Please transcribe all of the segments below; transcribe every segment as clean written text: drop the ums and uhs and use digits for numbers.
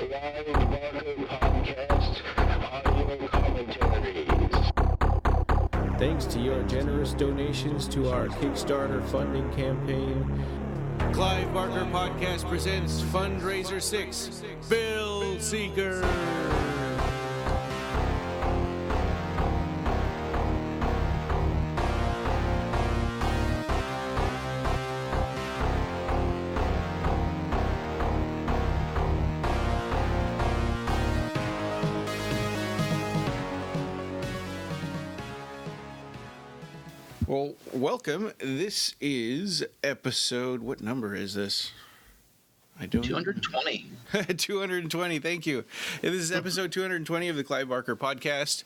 Clive Barker Podcast Audio Commentaries. Thanks to your generous donations to our Kickstarter funding campaign, Clive Barker Podcast presents Fundraiser 6, Bill Seeker. Well, welcome. This is episode, what number is this? I don't 220. 220, thank you. This is episode 220 of the Clive Barker Podcast,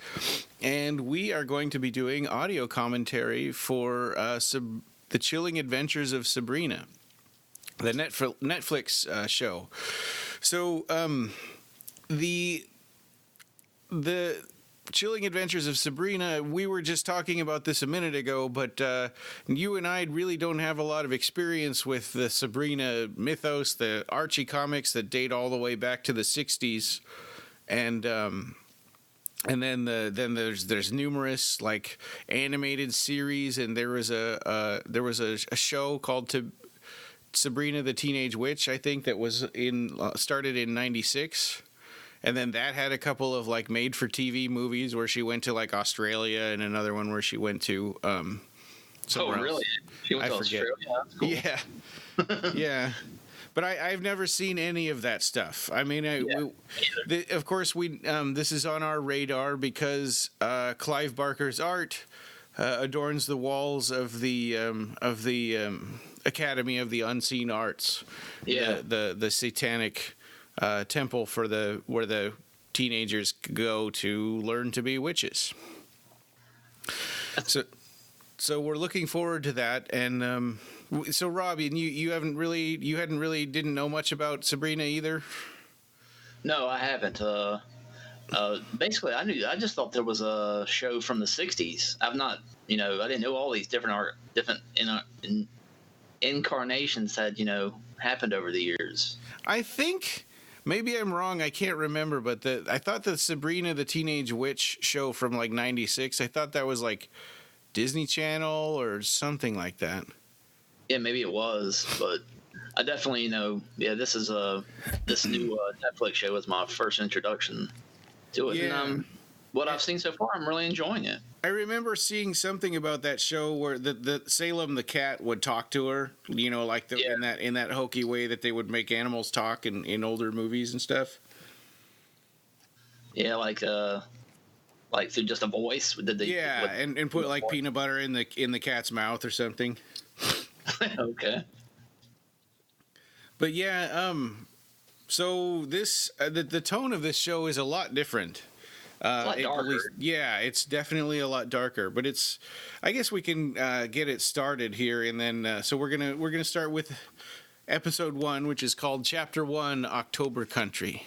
and we are going to be doing audio commentary for The Chilling Adventures of Sabrina, the Netflix show. So, the Chilling Adventures of Sabrina, we were just talking about this a minute ago, but you and I really don't have a lot of experience with the Sabrina mythos, the Archie comics that date all the way back to the 60s, and then there's numerous like animated series, and there was a show called Sabrina the Teenage Witch, I think, that was started in '96. And then that had a couple of like made-for-TV movies where she went to like Australia, and another one where she went to somewhere really? else. She went to Australia? That's cool. Yeah, yeah. But I've never seen any of that stuff. I mean, of course, we this is on our radar because Clive Barker's art adorns the walls of the Academy of the Unseen Arts. Yeah, the satanic temple where the teenagers go to learn to be witches. So we're looking forward to that. And so Robbie, you didn't know much about Sabrina either? No, I haven't. Basically, I just thought there was a show from the '60s. I didn't know all these different incarnations had happened over the years. I think. Maybe I'm wrong. I can't remember, but I thought the Sabrina the Teenage Witch show from like '96. I thought that was like Disney Channel or something like that. Yeah, maybe it was, but I definitely this is this new Netflix show was my first introduction to it. Yeah. And what I've seen so far, I'm really enjoying it. I remember seeing something about that show where the Salem the cat would talk to her, in that hokey way that they would make animals talk in older movies and stuff. Yeah, like through just a voice. Did they? Yeah, and put like peanut butter in the cat's mouth or something. Okay. But yeah, so this the tone of this show is a lot different. A lot darker. It's definitely a lot darker, but I guess we can get it started here, and then so we're gonna start with episode 1, which is called Chapter 1, October Country.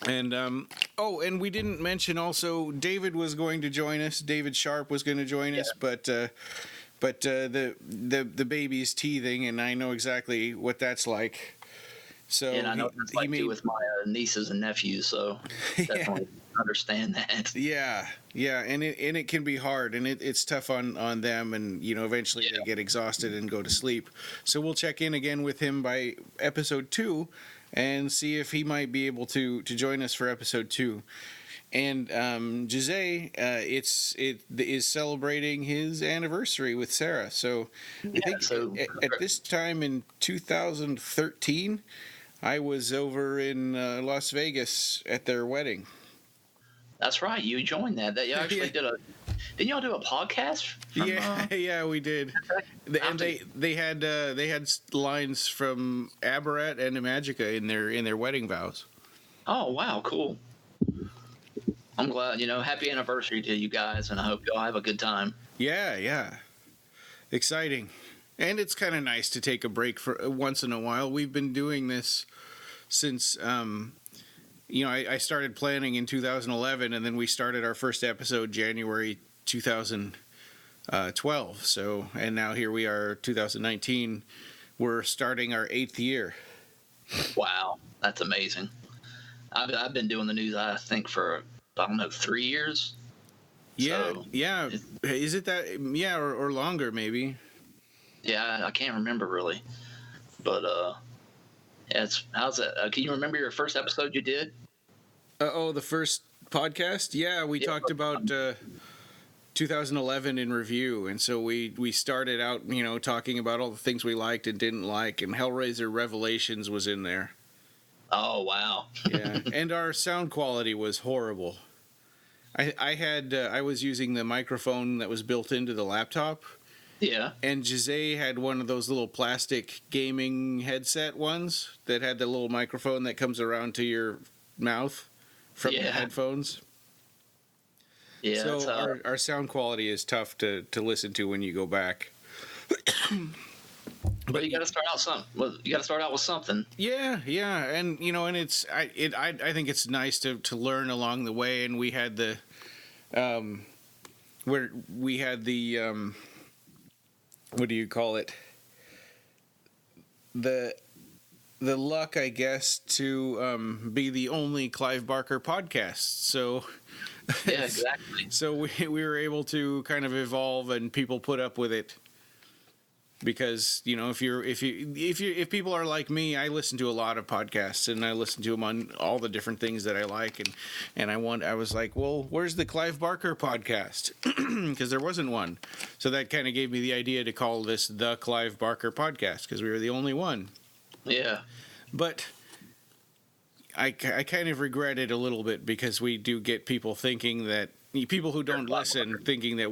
And and we didn't mention also David was going to join us. David Sharp was going to join us, but the baby's teething, and I know exactly what that's like. So and I know it's like too with my nieces and nephews, so definitely understand that. Yeah, and it can be hard, and it's tough on them, and eventually they get exhausted and go to sleep. So we'll check in again with him by episode 2, and see if he might be able to join us for episode 2. And Jose, it is celebrating his anniversary with Sarah. So I think at this time in 2013. I was over in Las Vegas at their wedding. That's right. You joined that. You actually did Didn't y'all do a podcast? Yeah, we did. And they had lines from Aberrat and Imagica in their wedding vows. Oh wow, cool. I'm glad. Happy anniversary to you guys, and I hope y'all have a good time. Yeah. Exciting. And it's kind of nice to take a break for once in a while. We've been doing this since, I started planning in 2011, and then we started our first episode January 2012. So, and now here we are, 2019. We're starting our 8th year. Wow, that's amazing. I've been doing the news, I think, for, I don't know, 3 years. Yeah, So, yeah. Is it that? Yeah, or longer maybe. yeah, I can't remember really. But, yeah, how's that? Can you remember your first episode you did? Oh, the first podcast. Yeah, we Yeah. talked about 2011 in review, and so we started out, talking about all the things we liked and didn't like, and Hellraiser Revelations was in there. Oh, wow. Yeah, and our sound quality was horrible. I was using the microphone that was built into the laptop. Yeah. And Jose had one of those little plastic gaming headset ones that had the little microphone that comes around to your mouth from the headphones. Yeah. So our sound quality is tough to listen to when you go back. But you got to start out you got to start out with something. Yeah, and and it's I think it's nice to learn along the way. And we had the what do you call it? The luck, I guess, to be the only Clive Barker podcast. So yeah, exactly. So we were able to kind of evolve, and people put up with it. Because if people are like me, I listen to a lot of podcasts, and I listen to them on all the different things that I like, and I was like, well, where's the Clive Barker podcast? Because there wasn't one, so that kind of gave me the idea to call this the Clive Barker podcast, because we were the only one. Yeah, but I kind of regret it a little bit, because we do get people thinking that. People who don't listen thinking that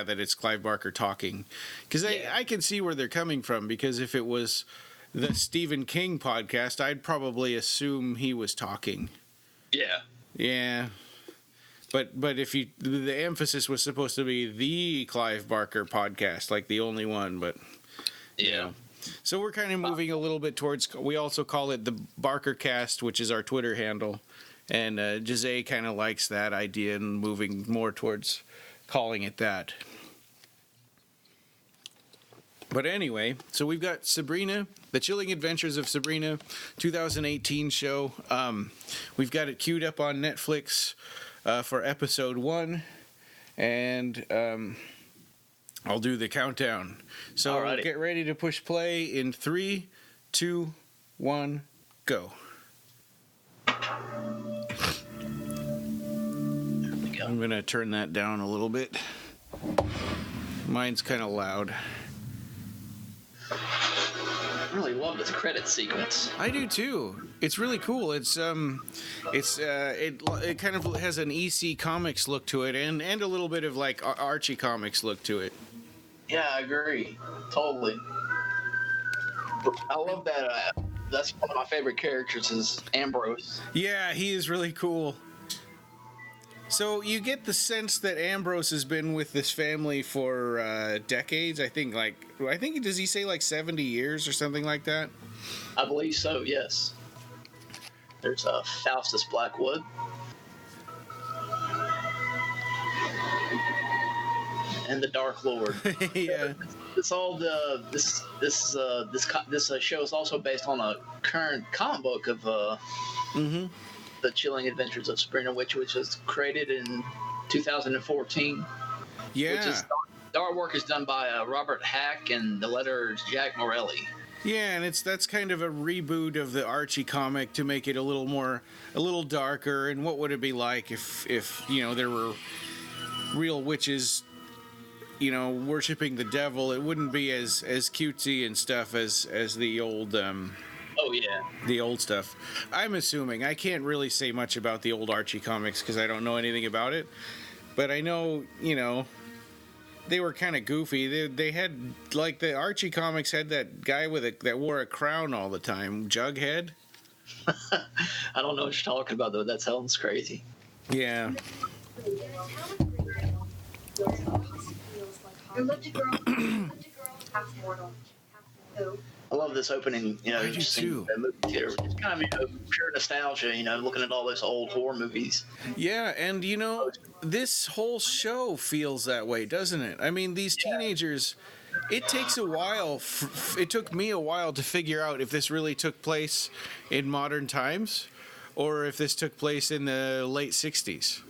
that it's Clive Barker talking, because I can see where they're coming from, because if it was the Stephen King podcast, I'd probably assume he was talking. Yeah, but if the emphasis was supposed to be the Clive Barker podcast, like the only one, but so we're kind of moving a little bit towards. We also call it the Barker Cast, which is our Twitter handle. And Jose kind of likes that idea and moving more towards calling it that. But anyway, so we've got Sabrina, The Chilling Adventures of Sabrina, 2018 show. We've got it queued up on Netflix for episode 1. And I'll do the countdown. So Alrighty. Get ready to push play in 3, 2, 1, go. I'm going to turn that down a little bit. Mine's kind of loud. I really love this credit sequence. I do too. It's really cool. It kind of has an EC Comics look to it, and a little bit of like Archie Comics look to it. Yeah, I agree. Totally. I love that. That's one of my favorite characters is Ambrose. Yeah, he is really cool. So you get the sense that Ambrose has been with this family for decades. I think does he say like 70 years or something like that? I believe so. Yes. There's Faustus Blackwood. And the Dark Lord. Yeah. It's all this show is also based on a current comic book of The Chilling Adventures of Sabrina, which was created in 2014. Yeah. Which is the artwork is done by Robert Hack, and the letter is Jack Morelli. Yeah, and that's kind of a reboot of the Archie comic to make it a little darker. And what would it be like if there were real witches, worshiping the devil? It wouldn't be as cutesy and stuff as the old. Oh yeah, the old stuff. I'm assuming. I can't really say much about the old Archie comics because I don't know anything about it. But I know, they were kind of goofy. They had, like, the Archie comics had that guy that wore a crown all the time, Jughead. I don't know what you're talking about, though. That sounds crazy. Yeah. I love this opening, I do too. The movie theater. It's kind of pure nostalgia, looking at all those old horror movies. Yeah, and this whole show feels that way, doesn't it? I mean, these teenagers, it takes a while. It took me a while to figure out if this really took place in modern times, or if this took place in the late '60s.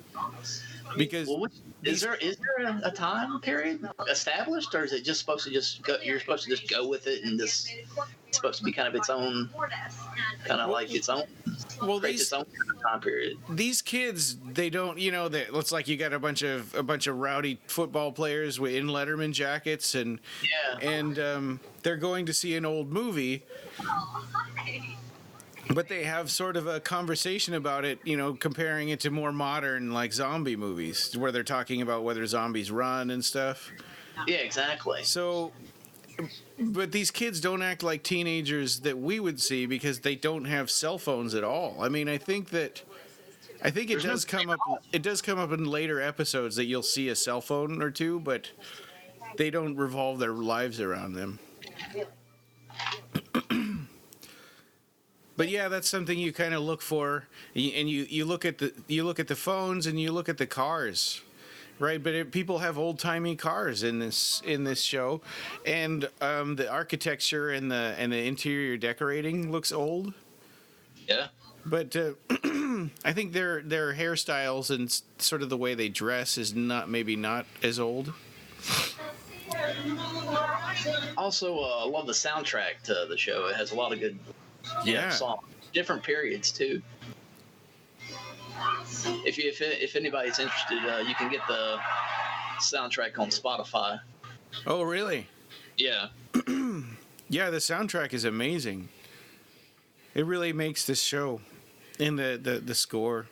Because Well, is there a time period established, or is it just supposed to just go? You're supposed to just go with it, and just it's supposed to be kind of its own, kind of like its own, create its own time period. These kids, they don't, it looks like you got a bunch of rowdy football players in Letterman jackets, and they're going to see an old movie. But they have sort of a conversation about it, comparing it to more modern, like, zombie movies, where they're talking about whether zombies run and stuff. Yeah, exactly. So, but these kids don't act like teenagers that we would see because they don't have cell phones at all. I mean, I think it does come up. It does come up in later episodes that you'll see a cell phone or two, but they don't revolve their lives around them. But yeah, that's something you kind of look for, and you look at the phones and you look at the cars, right? But people have old timey cars in this show, and the architecture and the interior decorating looks old. Yeah. But I think their hairstyles and sort of the way they dress is maybe not as old. Also, I love the soundtrack to the show. It has a lot of good. Yeah. Songs. Different periods too. If anybody's interested, you can get the soundtrack on Spotify. Oh, really? Yeah. Yeah, the soundtrack is amazing. It really makes this show, and the score.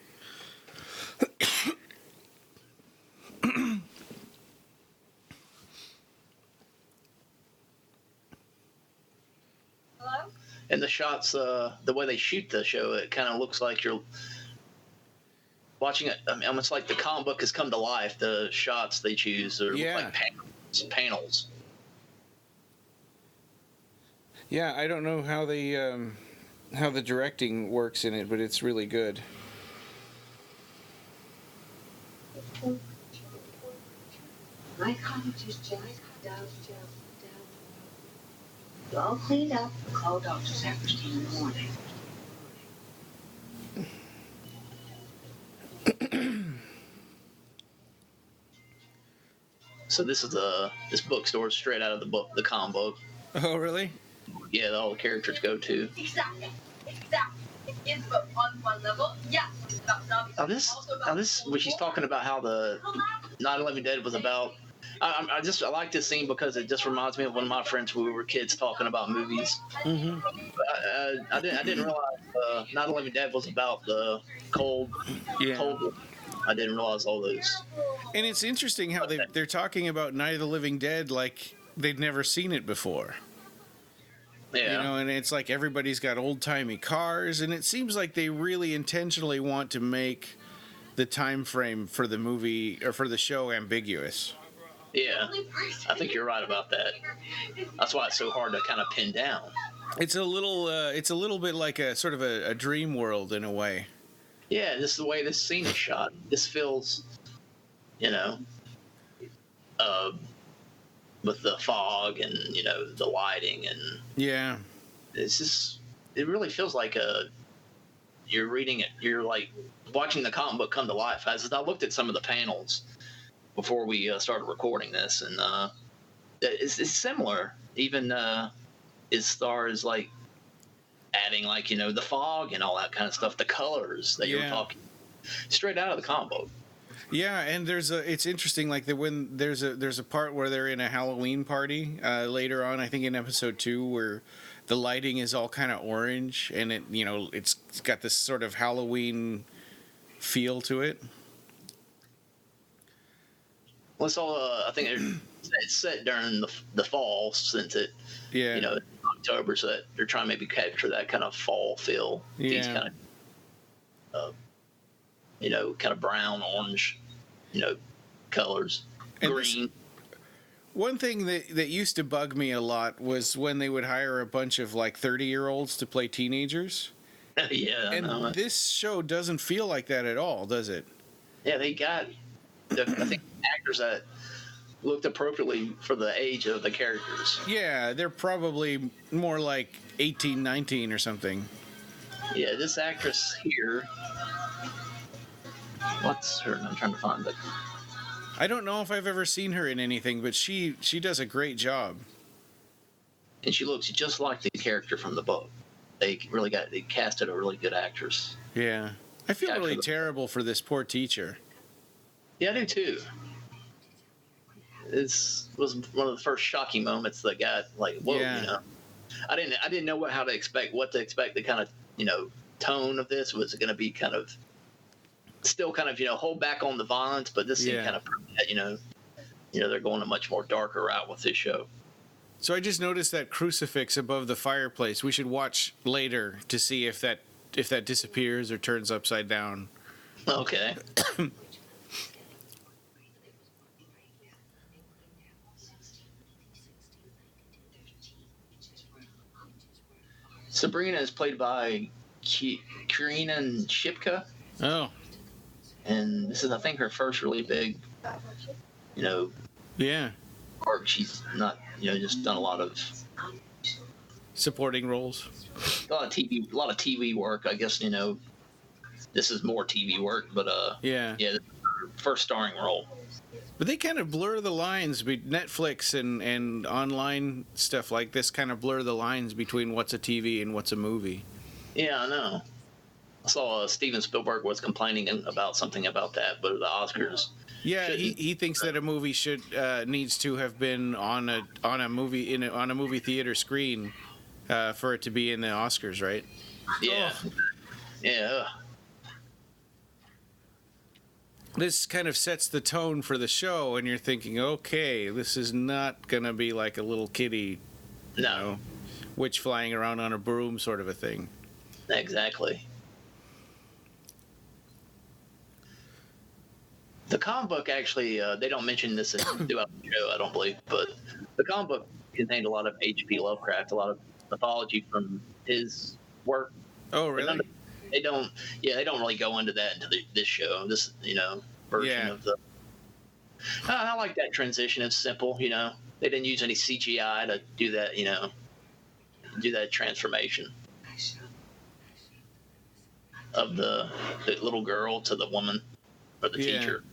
And the shots, the way they shoot the show, it kind of looks like you're watching it. I mean, almost like the comic book has come to life. The shots they choose are like panels. Yeah, I don't know how the directing works in it, but it's really good. My cottages just down. All cleaned up. Call Dr. Saperstein in the morning. So this bookstore is straight out of the comic book. Oh, really? Yeah, all the characters go to. Exactly. In book on one level, yeah. Now this, when she's talking about how the Night of the Living Dead was about. I like this scene because it just reminds me of one of my friends when we were kids talking about movies. Mm-hmm. I didn't realize Night of the Living Dead was about the cold. Yeah. Cold. I didn't realize all those. And it's interesting how they're talking about Night of the Living Dead like they'd never seen it before. Yeah. And it's like everybody's got old-timey cars, and it seems like they really intentionally want to make the time frame for the movie or for the show ambiguous. Yeah, I think you're right about that. That's why it's so hard to kind of pin down. It's a little bit like a sort of a dream world in a way. Yeah, just the way this scene is shot. This feels, with the fog and the lighting and yeah, it really feels like you're reading it. You're like watching the comic book come to life. As I looked at some of the panels before we started recording this, and it's similar, even as far as like adding like the fog and all that kind of stuff, the colors that you were talking straight out of the comic book. Yeah, and it's interesting like when there's a part where they're in a Halloween party later on, I think in episode 2, where the lighting is all kind of orange and it's got this sort of Halloween feel to it. Well, it's all. I think it's set during the fall, since it, October, so that they're trying to maybe capture that kind of fall feel. Yeah. These kind of, kind of brown, orange, colors, and green. One thing that used to bug me a lot was when they would hire a bunch of like 30-year-olds to play teenagers. Yeah, and this show doesn't feel like that at all, does it? Yeah, they got. I think actors that looked appropriately for the age of the characters. Yeah, they're probably more like 18, 19 or something. Yeah, this actress here. What's her? I'm trying to find it. I don't know if I've ever seen her in anything, but she does a great job. And she looks just like the character from the book. They casted a really good actress. Yeah. I feel really terrible for this poor teacher. Yeah, I do too. This was one of the first shocking moments that got like, whoa, Yeah. you know. I didn't know what to expect. The kind of, you know, tone of this was going to be kind of still kind of, you know, hold back on the violence, but this seemed kind of, you know, they're going a much more darker route with this show. So I just noticed that crucifix above the fireplace. We should watch later to see if that disappears or turns upside down. Okay. Sabrina is played by Karina Shipka. Oh. And this is, I think, her first really big, you know, Yeah. work. She's not, you know, just done a lot of Supporting roles. TV work. I guess, you know, this is more TV work, but Yeah. this is her first starring role. But they kind of blur the lines. Netflix and online stuff like this kind of blur the lines between what's a TV and what's a movie. Yeah, I know. I saw Steven Spielberg was complaining about something about that, but the Oscars. Yeah, he thinks that a movie needs to have been on a movie theater screen for it to be in the Oscars, right? Yeah. Oh. Yeah. This kind of sets the tone for the show, and you're thinking, okay, this is not gonna be like a little kitty, you know, witch flying around on a broom sort of a thing. Exactly. The comic book actually, they don't mention this throughout the show, I don't believe, but the comic book contained a lot of H.P. Lovecraft, a lot of mythology from his work. Oh, really? They don't really go into that into this show, this, you know, version of the. I like that transition. It's simple, you know. They didn't use any CGI to do that, you know, do that transformation of the little girl to the woman or the teacher.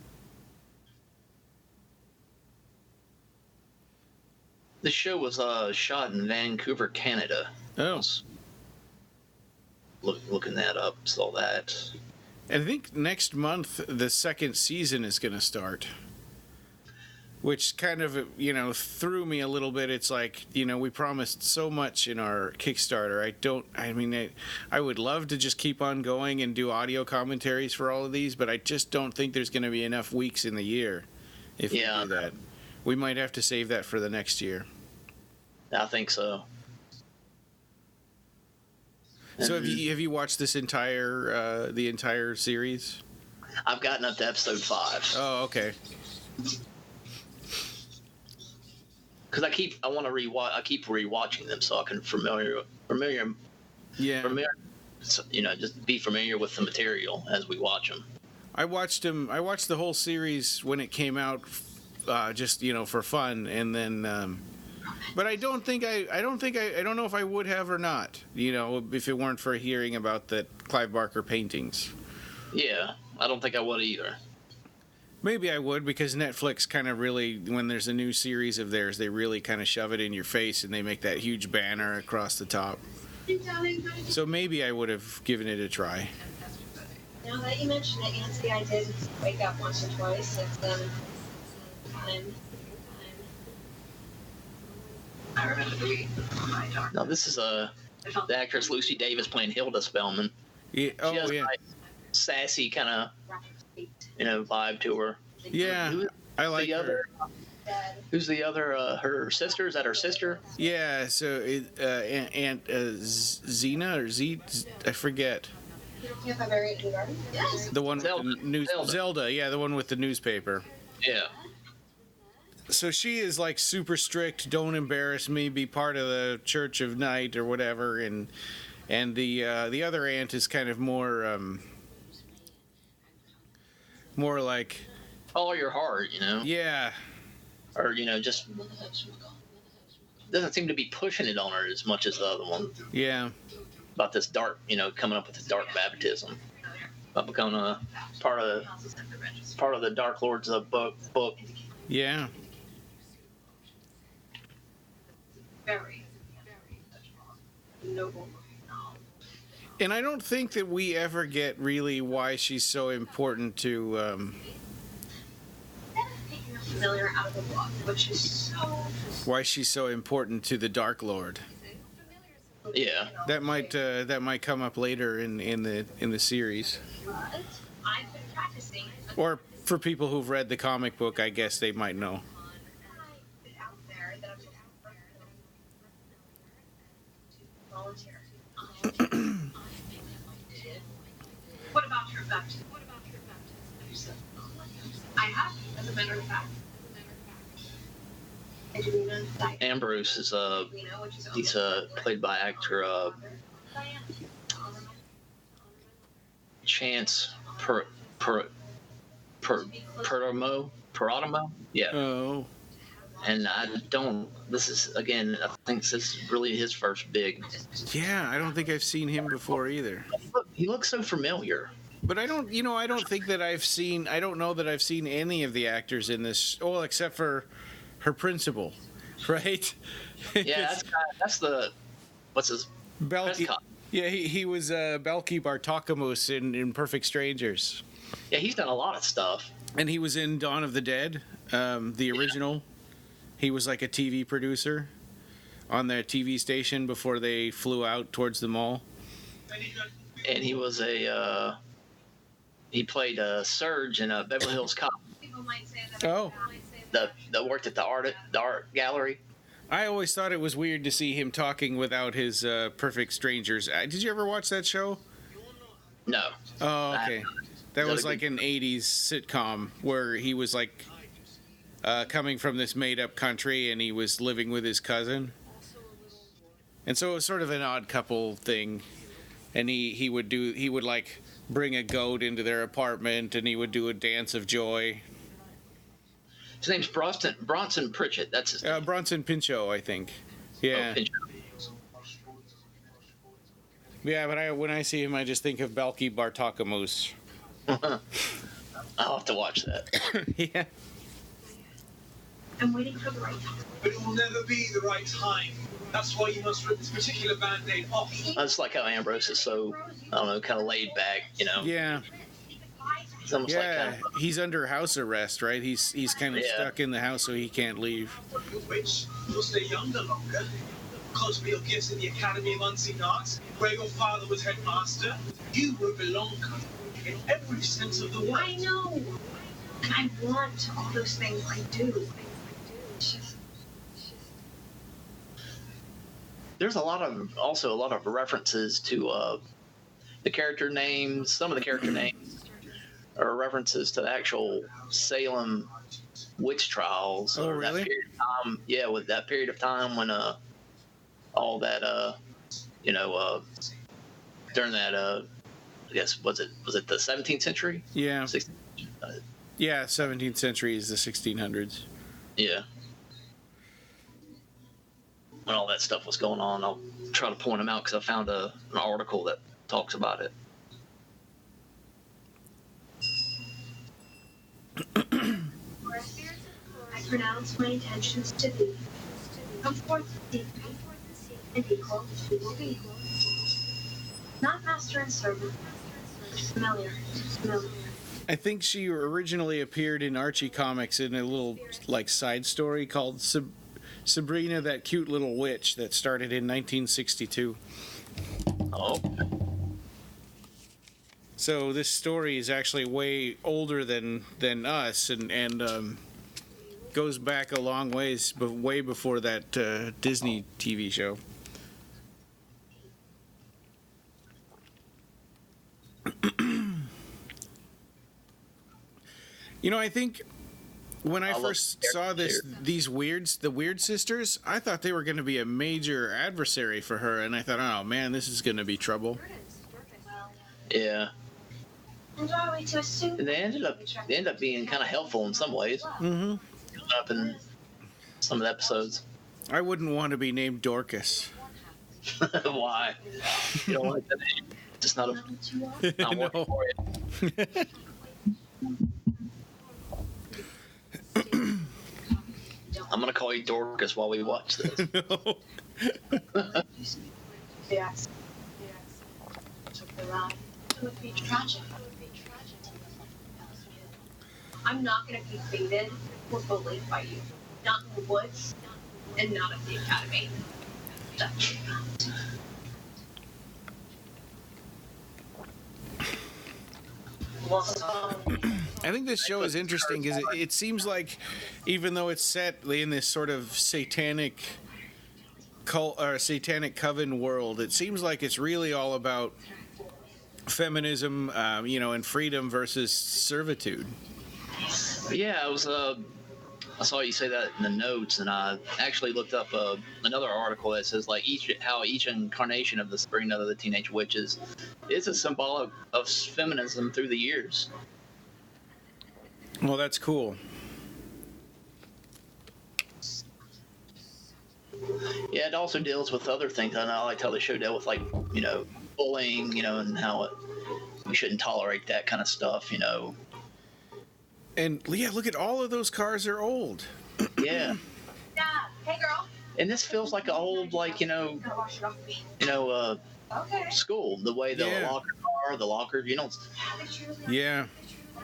The show was shot in Vancouver, Canada. Oh. Looking that up, saw that. I think next month the second season is going to start, which kind of, you know, threw me a little bit. It's like, you know, we promised so much in our Kickstarter. I would love to just keep on going and do audio commentaries for all of these, but I just don't think there's going to be enough weeks in the year if we do that. We might have to save that for the next year. I think so. So have you watched this the entire series? I've gotten up to episode 5. Oh, okay. Because I keep rewatching them so I can familiar, you know, just be familiar with the material as we watch them. I watched the whole series when it came out, just, you know, for fun, and then. But I don't know if I would have or not, you know, if it weren't for hearing about the Clive Barker paintings. Yeah, I don't think I would either. Maybe I would, because Netflix kind of really, when there's a new series of theirs, they really kind of shove it in your face and they make that huge banner across the top. So maybe I would have given it a try. Now that you mention it, Nancy, I did wake up once or twice. I remember the week. Now this is the actress Lucy Davis playing Hilda Spellman. Yeah. Oh, she has yeah. a nice, sassy kind of, you know, vibe to her. Yeah, I like her. Who's the other? Her sister? Is that her sister? Yeah. So Aunt Zena or Z? I forget. The one Zelda. with the Zelda. Yeah, the one with the newspaper. Yeah. So she is like super strict. Don't embarrass me. Be part of the Church of Night or whatever. And the other aunt is kind of more like Follow your heart, you know. Yeah. or just doesn't seem to be pushing it on her as much as the other one. Yeah. About this dark, coming up with this dark baptism, about becoming a part of the Dark Lord's book. Yeah. Very noble. And I don't think that we ever get really why she's so important to. Taking a familiar out of the book, which is so. Why she's so important to the Dark Lord. Yeah. That might come up later in the series. But I've been practicing. Or for people who've read the comic book, I guess they might know. Out there that I'm volunteer. What about your baptism? I have, as a matter of fact. Ambrose is he's played by actor Chance Perotimo. Yeah. Oh. And this is really his first big. Yeah, I don't think I've seen him before either. He looks so familiar. But I don't know that I've seen any of the actors in this, except for her principal, right? Yeah, what's his Belky. Yeah, he was Belky Bartokamos in Perfect Strangers. Yeah, he's done a lot of stuff. And he was in Dawn of the Dead, the original. Yeah. He was like a TV producer on their TV station before they flew out towards the mall. And he was he played Surge in Beverly Hills Cop. Oh. That worked at the art gallery. I always thought it was weird to see him talking without his Perfect Strangers. Did you ever watch that show? No. Oh, okay. That was like an 80s sitcom where he was like coming from this made-up country and he was living with his cousin. And so it was sort of an odd couple thing. And he would like bring a goat into their apartment and he would do a dance of joy. His name's Bronson Pritchett. That's his name. Bronson Pinchot, I think. Yeah. Oh, Pinchot. Yeah, but when I see him, I just think of Belky Bartokamos. I'll have to watch that. Yeah. I'm waiting for the right time. But it will never be the right time. That's why you must rip this particular band-aid off. I just like how Ambrose is so, I don't know, kind of laid back, Yeah. It's almost like he's under house arrest, right? He's kind of stuck in the house, so he can't leave. Which you'll stay younger longer. Because for your gifts in the Academy of Unseen Arts, where your father was headmaster, you will belong in every sense of the word. I know. And I want all those things. I do. There's also a lot of references to the character names. Some of the character names are references to the actual Salem witch trials. Oh, really? That period of time, yeah, with that period of time when all that during that I guess was it the 17th century? Yeah. 16th? Yeah, 17th century is the 1600s. Yeah. When all that stuff was going on, I'll try to point them out because I found an article that talks about it. I pronounce my intentions to be. Come forth deeply and equal to be. Not master and servant, but familiar. I think she originally appeared in Archie Comics in a little like side story called Sabrina, that cute little witch, that started in 1962. Oh. So this story is actually way older than us, and goes back a long ways, but way before that Disney TV show. I think when I first saw the Weird Sisters, I thought they were going to be a major adversary for her, and I thought, oh man, this is going to be trouble. Yeah. And are we to assume They end up being kind of helpful in some ways. Mm-hmm. Up and some of the episodes. I wouldn't want to be named Dorcas. Why? You don't like that name? Just not working No. for you. I'm gonna call you Dorcas while we watch this. No. Yes. It would be tragic. I'm not going to be baited or bullied by you. Not in the woods, and not at the academy. Definitely not. I think this show is interesting because it seems like, even though it's set in this sort of satanic cult or satanic coven world, it seems like it's really all about feminism, and freedom versus servitude. Yeah, I saw you say that in the notes, and I actually looked up another article that says like how each incarnation of the Sabrina the Teenage Witches is a symbolic of feminism through the years. Well, that's cool. Yeah, it also deals with other things. And I liked how the show dealt with bullying, and how we shouldn't tolerate that kind of stuff, And yeah, look at all of those cars are old. Yeah. Yeah. Hey, girl. And this feels like an old, Gotta wash it off me. Okay. school. The way the lockers, Yeah.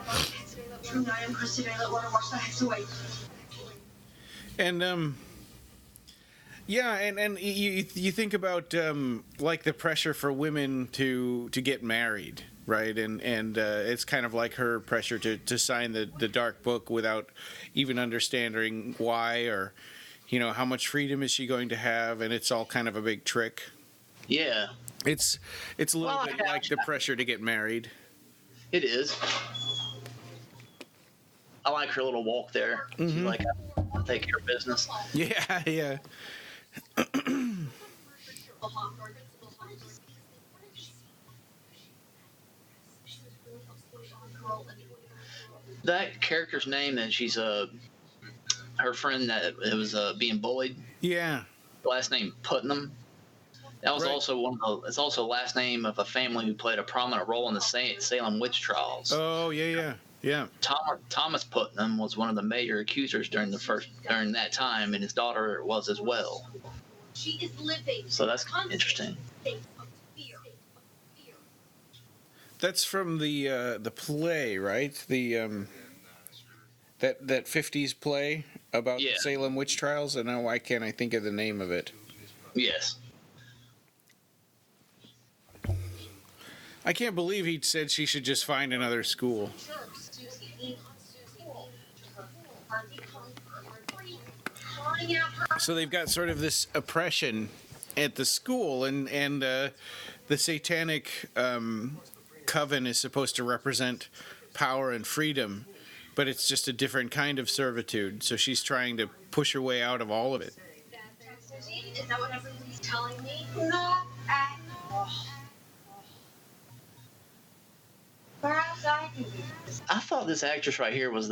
I am Christy. I let water wash the hex away. And and you think about like the pressure for women to get married, right? And it's kind of like her pressure to sign the dark book without even understanding why, or how much freedom is she going to have, and it's all kind of a big trick. Yeah. It's a little bit like the pressure to get married. It is. I like her little walk there. Mm-hmm. She's like, I'll take care of business. Yeah, yeah. That character's name, and she's her friend that was being bullied. Yeah. Last name Putnam. That was Right. also it's also the last name of a family who played a prominent role in the Salem witch trials. Oh, yeah. Thomas Putnam was one of the major accusers during that time, and his daughter was as well. She is living. So that's interesting. That's from the play, right? The that 50s play about the Salem witch trials. And now why can't I think of the name of it? Yes. I can't believe he said she should just find another school. So they've got sort of this oppression at the school, and the satanic coven is supposed to represent power and freedom, but it's just a different kind of servitude. So she's trying to push her way out of all of it. Is that what everyone's telling me? No. Perhaps I can do this. I thought this actress right here was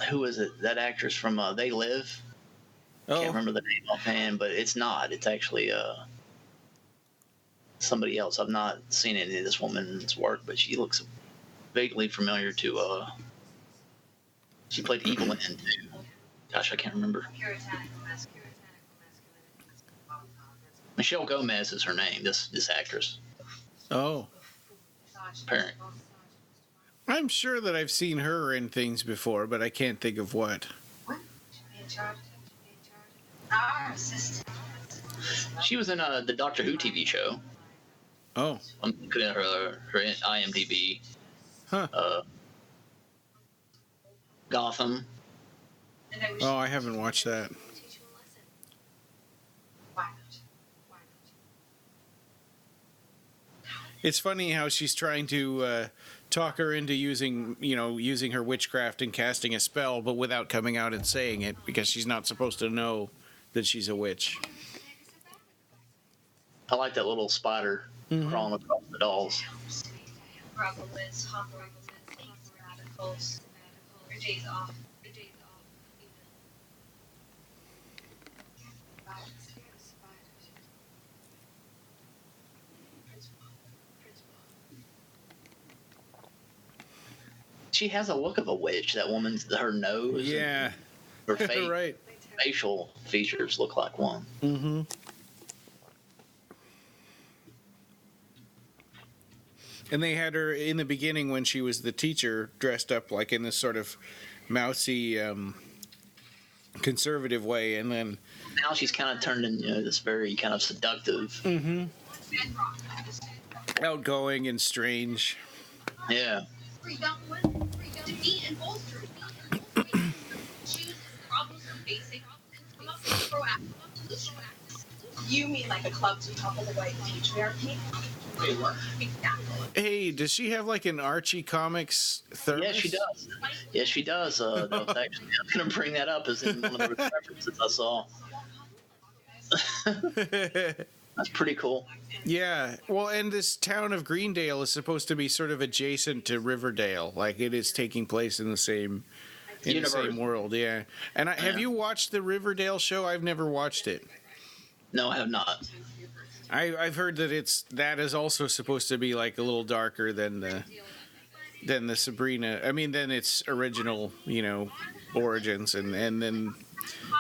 who is it? That actress from They Live. Can't remember the name offhand, but it's not. It's actually somebody else. I've not seen any of this woman's work, but she looks vaguely familiar to. She played Evil in too. Gosh, I can't remember. Michelle Gomez is her name. This actress. Oh. Parent. I'm sure that I've seen her in things before, but I can't think of what. Our assistant. She was in the Doctor Who TV show. Oh. I'm looking at her IMDb. Huh. Gotham. Oh, I haven't watched that. It's funny how she's trying to talk her into using her witchcraft and casting a spell, but without coming out and saying it, because she's not supposed to know that she's a witch. I like that little spider crawling across the dolls. she has a look of a witch. That woman's her nose. Yeah. Her face, Right. facial features look like one. Mm-hmm. And they had her in the beginning when she was the teacher dressed up like in this sort of mousy, conservative way, and then Now she's kind of turned into this very kind of seductive. outgoing and strange. Yeah. You mean like a club to topple the white patriarchy? Wait, what? Exactly. Hey, does she have like an Archie Comics thermos? Yes, she does. Yes, she does. That was actually, I was going to bring that up as in one of the references I saw. That's pretty cool. Yeah. Well, and this town of Greendale is supposed to be sort of adjacent to Riverdale. Like it is taking place in the same Universe. world. Yeah. And have you watched the Riverdale show? I've never watched it. No, I have not. I've heard that that is also supposed to be like a little darker than the Sabrina. I mean, than its original, origins, and then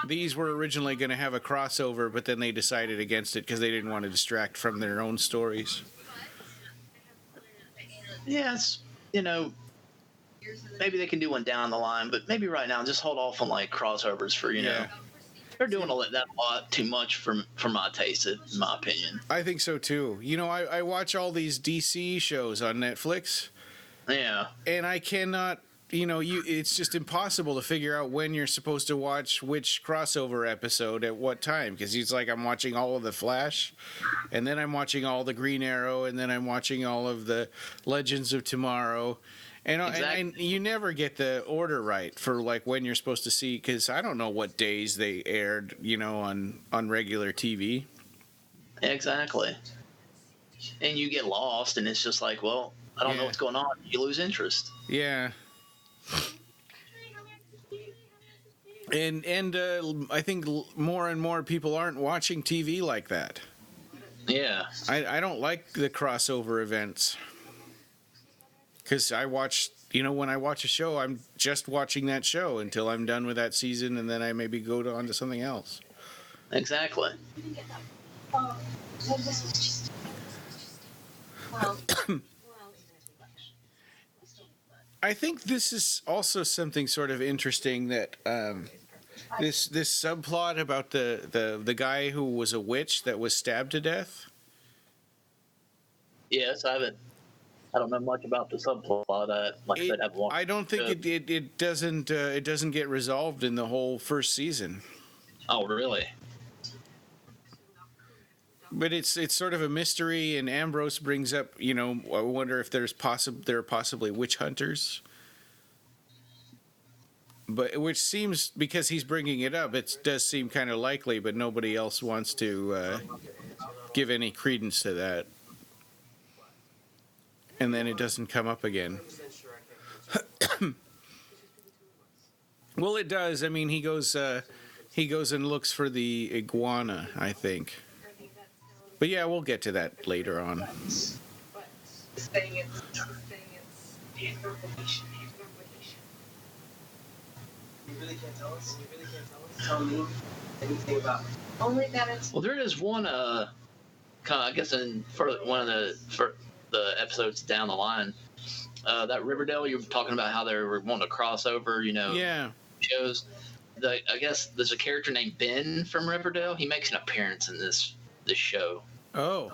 these were originally going to have a crossover, but then they decided against it because they didn't want to distract from their own stories. Yes, maybe they can do one down the line, but maybe right now just hold off on like crossovers for Yeah. They're doing that a lot too much for my taste, in my opinion. I think so too. I watch all these DC shows on Netflix, Yeah. and I cannot. It's just impossible to figure out when you're supposed to watch which crossover episode at what time, because it's like I'm watching all of the Flash, and then I'm watching all the Green Arrow, and then I'm watching all of the Legends of Tomorrow, and you never get the order right for like when you're supposed to see, because I don't know what days they aired, on regular TV. Exactly. And you get lost, and it's just like, well, I don't know what's going on. You lose interest. Yeah. And I think more and more people aren't watching TV like that. Yeah. I don't like the crossover events. Because I watch, when I watch a show, I'm just watching that show until I'm done with that season, and then I maybe go on to something else. Exactly. Well, this was just. Well. I think this is also something sort of interesting that this subplot about the guy who was a witch that was stabbed to death. Yes, I don't know much about the subplot. I said, I've watched. I don't think it doesn't get resolved in the whole first season. Oh, really? But it's sort of a mystery, and Ambrose brings up, I wonder if there are possibly witch hunters. But which seems, because he's bringing it up, it does seem kind of likely, but nobody else wants to give any credence to that. And then it doesn't come up again. Well, it does. I mean, he goes and looks for the iguana, I think. But yeah, we'll get to that later on. Saying it's the information. You really can't tell us? You really can't tell me anything about Only that it's. Well, there is one. I guess in one of the episodes down the line, that Riverdale you were talking about how they were wanting to cross over. Yeah. Shows. I guess there's a character named Ben from Riverdale. He makes an appearance in this show. Oh.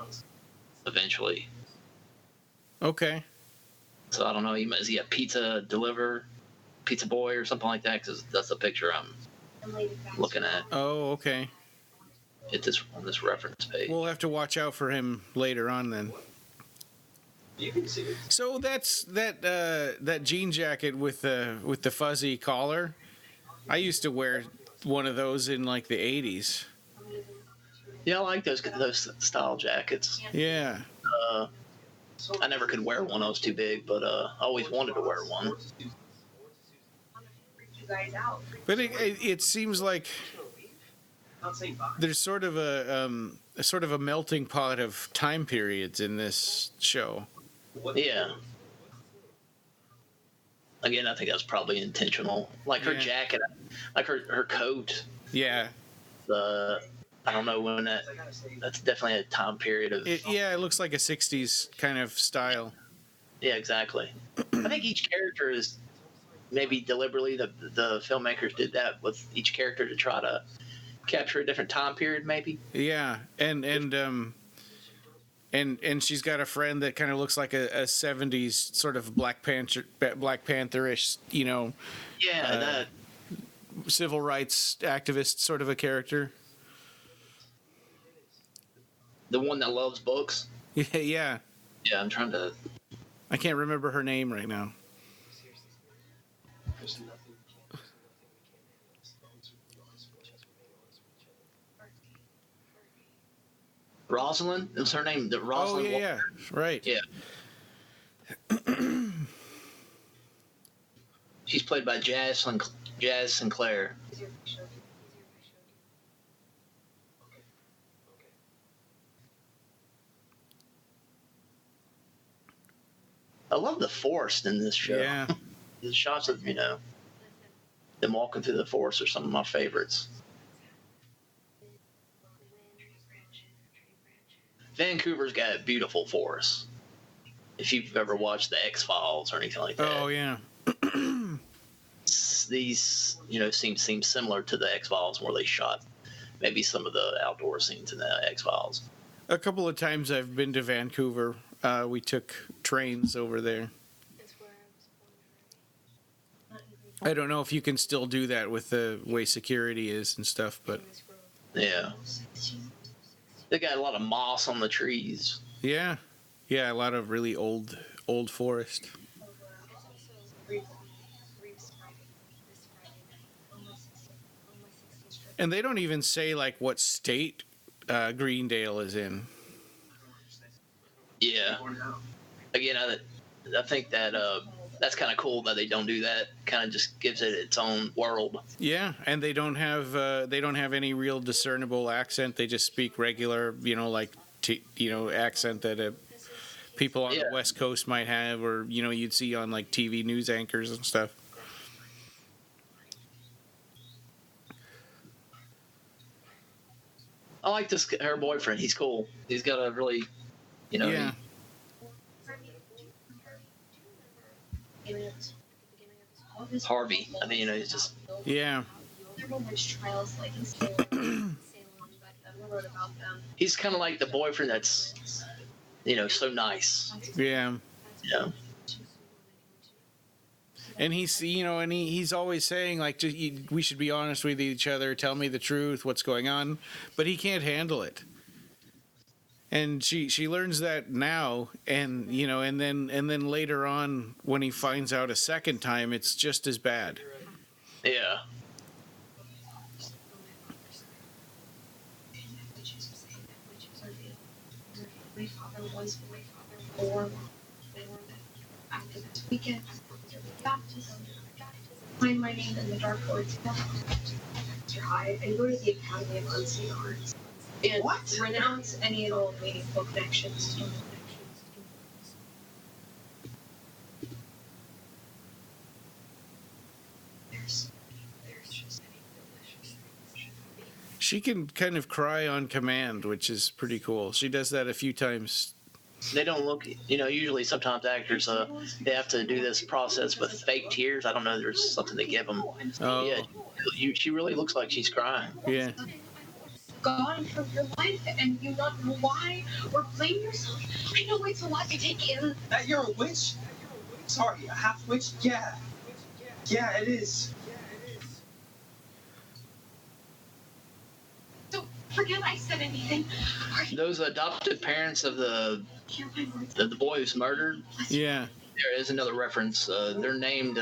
Eventually. Okay. So I don't know. Is he a pizza boy or something like that? Because that's the picture I'm looking at. Oh, okay. On this reference page. We'll have to watch out for him later on then. you can see it. So that's that jean jacket with the fuzzy collar. I used to wear one of those in like the 80s. Yeah, I like those style jackets. Yeah. I never could wear one. I was too big, but I always wanted to wear one. You guys out. But it seems like Not saying bye. there's sort of a melting pot of time periods in this show. What? Yeah. Again, I think that was probably intentional. Like her jacket, like her coat. Yeah. I don't know when that's definitely a time period of. It looks like a 60s kind of style. Yeah, exactly. I think each character is maybe deliberately the filmmakers did that with each character to try to capture a different time period, maybe. Yeah, and she's got a friend that kind of looks like a 70s sort of Black Panther-ish, Yeah, that civil rights activist sort of a character. the one that loves books. Yeah. Yeah, I'm trying to. I can't remember her name right now. Rosalind is her name. The Rosalind. Oh yeah, right. Yeah. She's played by Jazz Sinclair. I love the forest in this show. Yeah. The shots of them walking through the forest are some of my favorites. Vancouver's got beautiful forests. If you've ever watched the X-Files or anything like that. Oh yeah. These seem similar to the X-Files where they shot maybe some of the outdoor scenes in the X-Files. A couple of times I've been to Vancouver. We took trains over there. I don't know if you can still do that with the way security is and stuff, but yeah, they got a lot of moss on the trees. Yeah, a lot of really old forest. And they don't even say like what state Greendale is in. Yeah. Again, I think that that's kind of cool that they don't do that. Kind of just gives it its own world. Yeah, and they don't have any real discernible accent. They just speak regular, accent that people on the West Coast might have, or you'd see on like TV news anchors and stuff. I like her boyfriend. He's cool. He's got a really, Yeah. Harvey. I mean, he's just. Yeah. Trials like in Salem, but wrote about them. He's kind of like the boyfriend that's, so nice. Yeah. Yeah. And he's always saying like, we should be honest with each other. Tell me the truth. What's going on? But he can't handle it. And she learns that now, and and then later on when he finds out a second time, it's just as bad. Yeah. My father was born after this weekend. Baptism. Find my name in the dark woods. High and go to the Academy of Unseen Arts. And renounce any and all meaningful connections. She can kind of cry on command, which is pretty cool. She does that a few times. They don't look, usually sometimes actors, they have to do this process with fake tears. I don't know, there's something they give them. Oh. Yeah, she really looks like she's crying. Yeah. Gone from your life and you not know why or blame yourself. I know it's a lot to take in. That you're a witch? Sorry, a half witch? Yeah. Yeah, it is. Don't forget I said anything. Those adopted parents of the boy who's murdered. Yeah. There is another reference. They're named.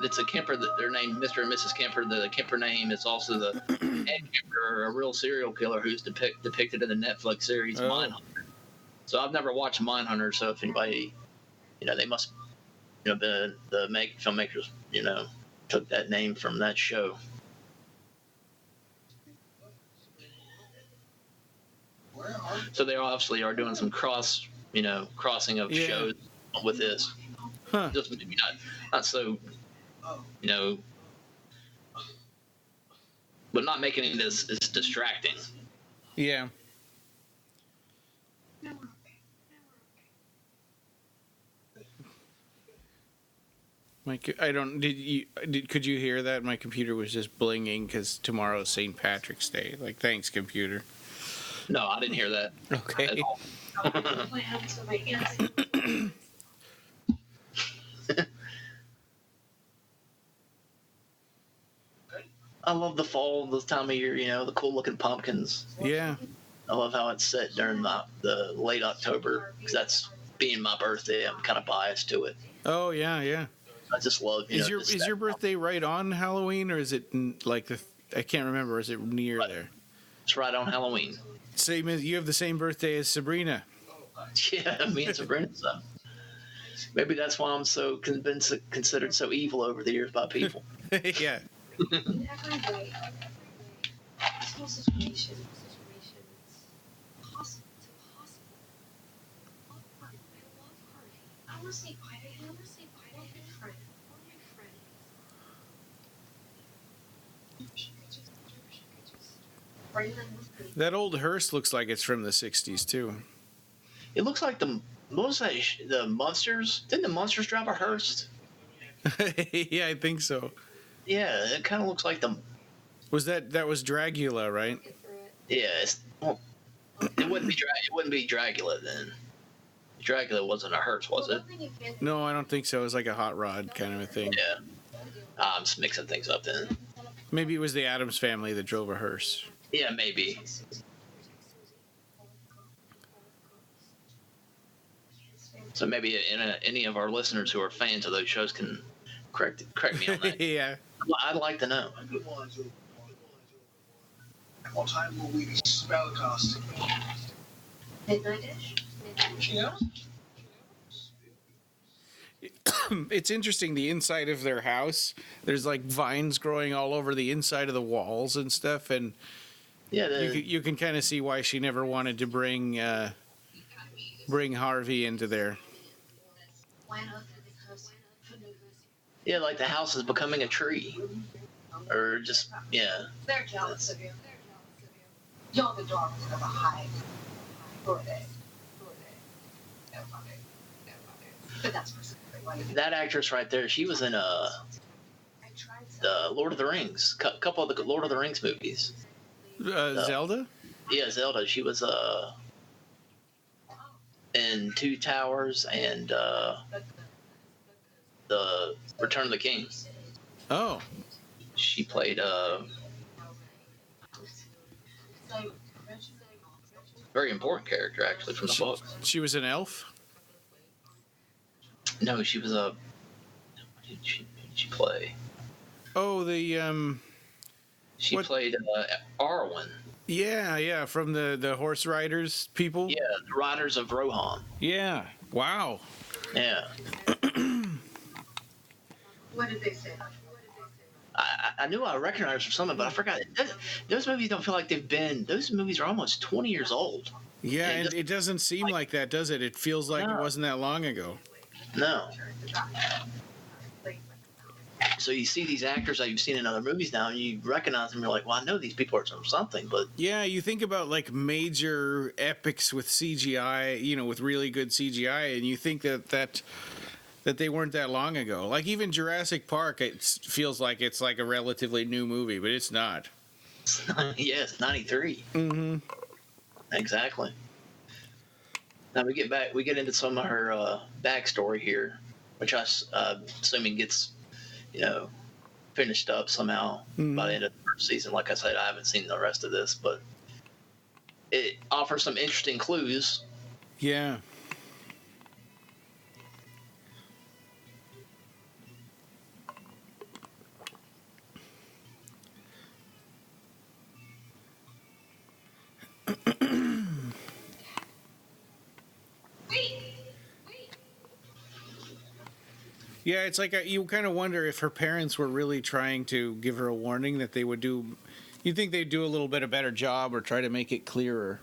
It's a Kemper. They're named Mr. and Mrs. Kemper. The Kemper name is also the Ed Kemper, a real serial killer who's depicted in the Netflix series Mindhunter. So I've never watched Mindhunter. So if anybody, they must, been the filmmakers, took that name from that show. So they obviously are doing some crossing of shows with this. Huh. Just maybe not so, you know, but not making it as distracting. Yeah. No, we're okay. I don't. Could you hear that? My computer was just blinging because tomorrow's St. Patrick's Day. Like, thanks, computer. No, I didn't hear that. Okay. At all. My hands, so my hands. I love the fall, this time of year. The cool looking pumpkins. Yeah. I love how it's set during the late October, because that's being my birthday. I'm kind of biased to it. Oh yeah, yeah. I just love. Is your birthday right on Halloween, or is it like I can't remember. Is it near there? It's right on Halloween. Same as you have the same birthday as Sabrina. Yeah, me and Sabrina. So maybe that's why I'm so considered so evil over the years by people. Yeah. In every way, this whole situation is possible. It's impossible. I love Harvey. I want to say bye to him. We're my friends. She could just bring them with me. That old hearse looks like it's from the '60s too. It looks like the Munsters. Didn't the Munsters drive a hearse? Yeah, I think so. Yeah, it kind of looks like the. Was that was Dragula, right? Yeah, it wouldn't be Dragula then. Dragula wasn't a hearse, was it? No, I don't think so. It was like a hot rod kind of a thing. Yeah. I'm just mixing things up then. Maybe it was the Addams family that drove a hearse. Yeah, maybe. So maybe any of our listeners who are fans of those shows can correct me on that. Yeah. I'd like to know. What time will we be spellcasting? Midnight-ish? Yeah? It's interesting, the inside of their house. There's like vines growing all over the inside of the walls and stuff, and Yeah, you can kind of see why she never wanted to bring Harvey into there. yeah, like the house is becoming a tree, or just They're jealous of you. You're the daughters of a hive. Who are they? Nobody. But that's specifically why you that actress right there. She was in the Lord of the Rings, couple of the Lord of the Rings movies. Zelda? Yeah, Zelda. She was in Two Towers and the Return of the King. Oh. She played very important character actually from the book. She was an elf? No, she was a. Who did she play? Oh, the She What- played Arwen. yeah, from the horse riders people. Yeah, the Riders of Rohan. Yeah. Wow. Yeah, What did they say? I knew I recognized her from something, but I forgot. Those movies don't feel like they've been. Those movies are almost 20 years old. Yeah, It and it doesn't seem like that, does it? It feels like it No. wasn't that long ago. No. So you see these actors that you've seen in other movies now, and you recognize them. You're like, well, I know these people are from something, but Yeah, you think about like major epics with CGI, with really good CGI, and you think that they weren't that long ago. Like even Jurassic Park, it feels like it's like a relatively new movie, but it's not. yeah, it's 93. Mm-hmm. Exactly. Now we get into some of her backstory here, which I assuming gets, finished up somehow by the end of the first season. Like I said, I haven't seen the rest of this, but it offers some interesting clues. Yeah. Yeah, it's like you kind of wonder if her parents were really trying to give her a warning that they would do. You'd think they'd do a little bit a better job or try to make it clearer.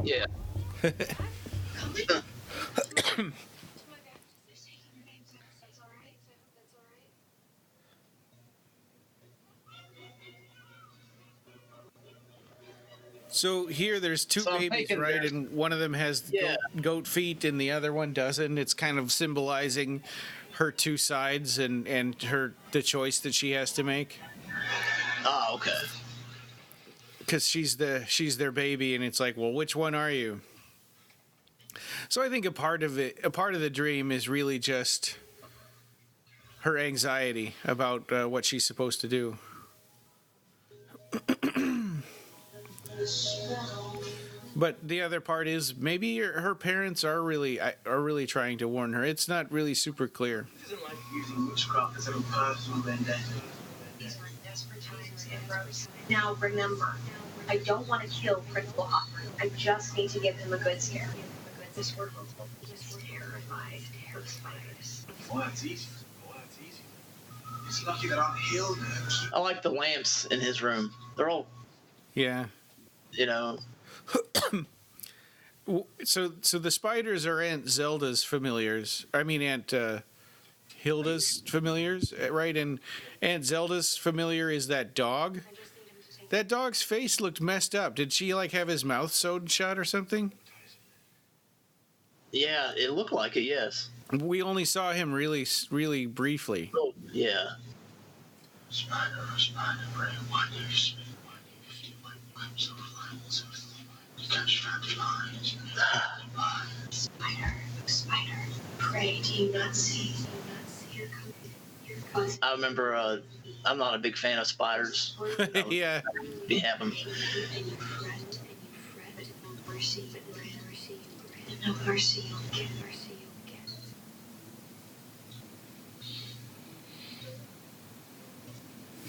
Yeah. So here there's two So I'm babies, thinking right? there's- And one of them has Yeah. goat feet and the other one doesn't. It's kind of symbolizing her two sides and the choice that she has to make. Oh, okay. Because she's their baby, and it's like, well, which one are you? So I think a part of the dream is really just her anxiety about what she's supposed to do. But the other part is maybe her parents are really trying to warn her. It's not really super clear. Isn't like using witchcraft as a personal vendetta. These are desperate times, Ambrose. Now remember, I don't want to kill Principal Hopper. I just need to give him a good scare. This world is terrified of spiders. Oh, that's easy. It's lucky that Aunt Hilda keeps I like the lamps in his room. They're all, Yeah. you know. So the spiders are Aunt Zelda's familiars. I mean Aunt Hilda's familiars, right? And Aunt Zelda's familiar is that dog. That dog's face looked messed up. Did she like have his mouth sewed shut or something? Yeah, it looked like it. Yes. We only saw him really briefly. Oh, yeah. Spider, brain, why do you speak? Why do you feel like webs of flies? You catch fat flies. Spider, pray, do you not see? Here comes. I remember. I'm not a big fan of spiders. Yeah. We have them. And you fret, but no mercy, no mercy you'll get.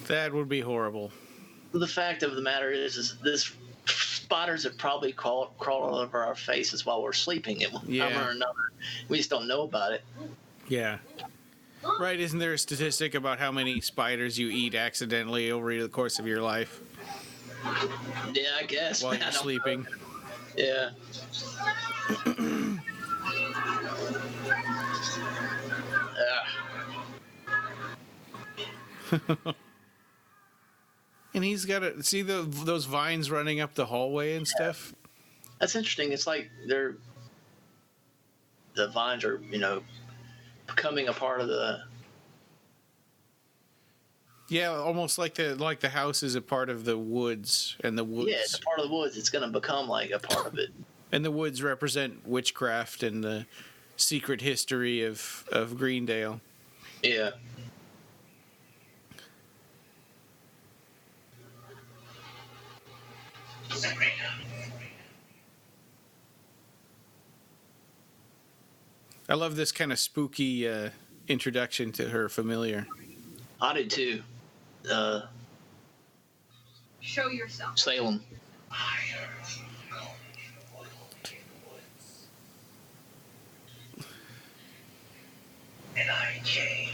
That would be horrible. The fact of the matter is this spiders have probably crawled all over our faces while we're sleeping at one time or another. We just don't know about it. Yeah. Right, isn't there a statistic about how many spiders you eat accidentally over the course of your life Yeah, I guess. while I you're don't sleeping? know. Yeah. And he's got to see those vines running up the hallway and stuff. That's interesting. It's like the vines are, becoming a part of the. Yeah, almost like the house is a part of the woods, and the woods. Yeah, it's a part of the woods. It's going to become like a part of it. And the woods represent witchcraft and the secret history of Greendale. Yeah. I love this kind of spooky introduction to her familiar. I do too. Show yourself. Salem. And I came.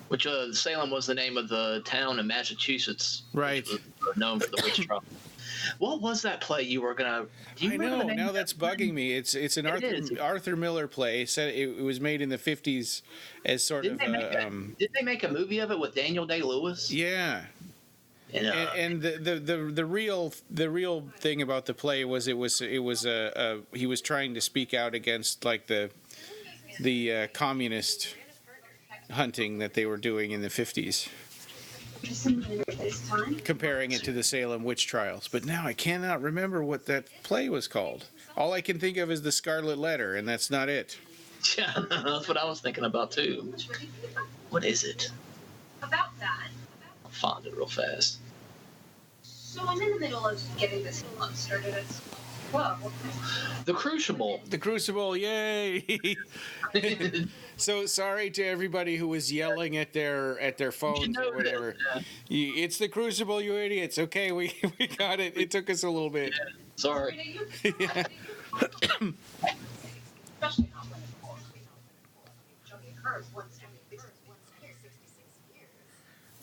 Which Salem was the name of the town in Massachusetts. Right. Which was known for the witch trial. What was that play you were gonna? Do you I remember know. the name Now of that's that play? bugging me. It's an is. Arthur Miller play. Said it was made in the 50s as sort Didn't of did they make a movie of it with Daniel Day-Lewis? yeah. And, And the real thing about the play was he was trying to speak out against like the communist hunting that they were doing in the 50s, This time. comparing it to the Salem witch trials. But now I cannot remember what that play was called. All I can think of is the Scarlet Letter, and that's not it. yeah, that's what I was thinking about too. What is it? About that. I'll find it real fast. So I'm in the middle of getting this club started at school. Whoa. The Crucible. The Crucible, yay! So sorry to everybody who was yelling at their phones or whatever. It's the Crucible, you idiots. Okay, we got it. It took us a little bit. Sorry. Yeah. Especially not when it only occurs once every 66 years.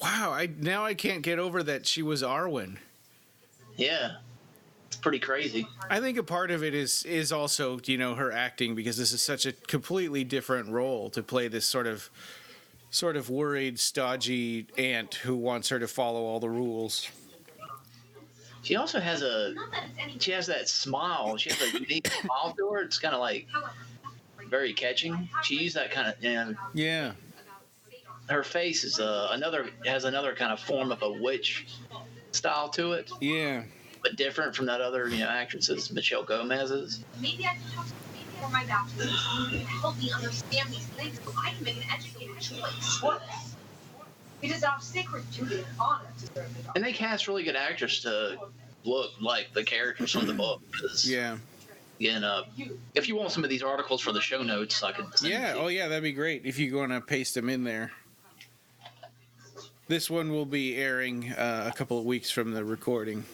Wow, I can't get over that she was Arwen. Yeah. It's pretty crazy. I think a part of it is also, her acting, because this is such a completely different role to play this sort of worried, stodgy aunt who wants her to follow all the rules. She also has Not that it's any. she has that smile. She has a unique smile to her. It's kind of like However, very catching. She used that kind of, Yeah. her face is has another kind of form of a witch style to it, Yeah. but different from that other actress's Michelle Gomez's. maybe I can talk to people for my baptism. Someone who can help me understand these things so I can make an educated choice. What? It is our sacred duty and honor to serve the And they cast really good actors to look like the characters from the book. 'Cause, Yeah. again, if you want some of these articles for the show notes, I could send Yeah. them to Oh, you. yeah. That'd be great if you want to paste them in there. This one will be airing a couple of weeks from the recording.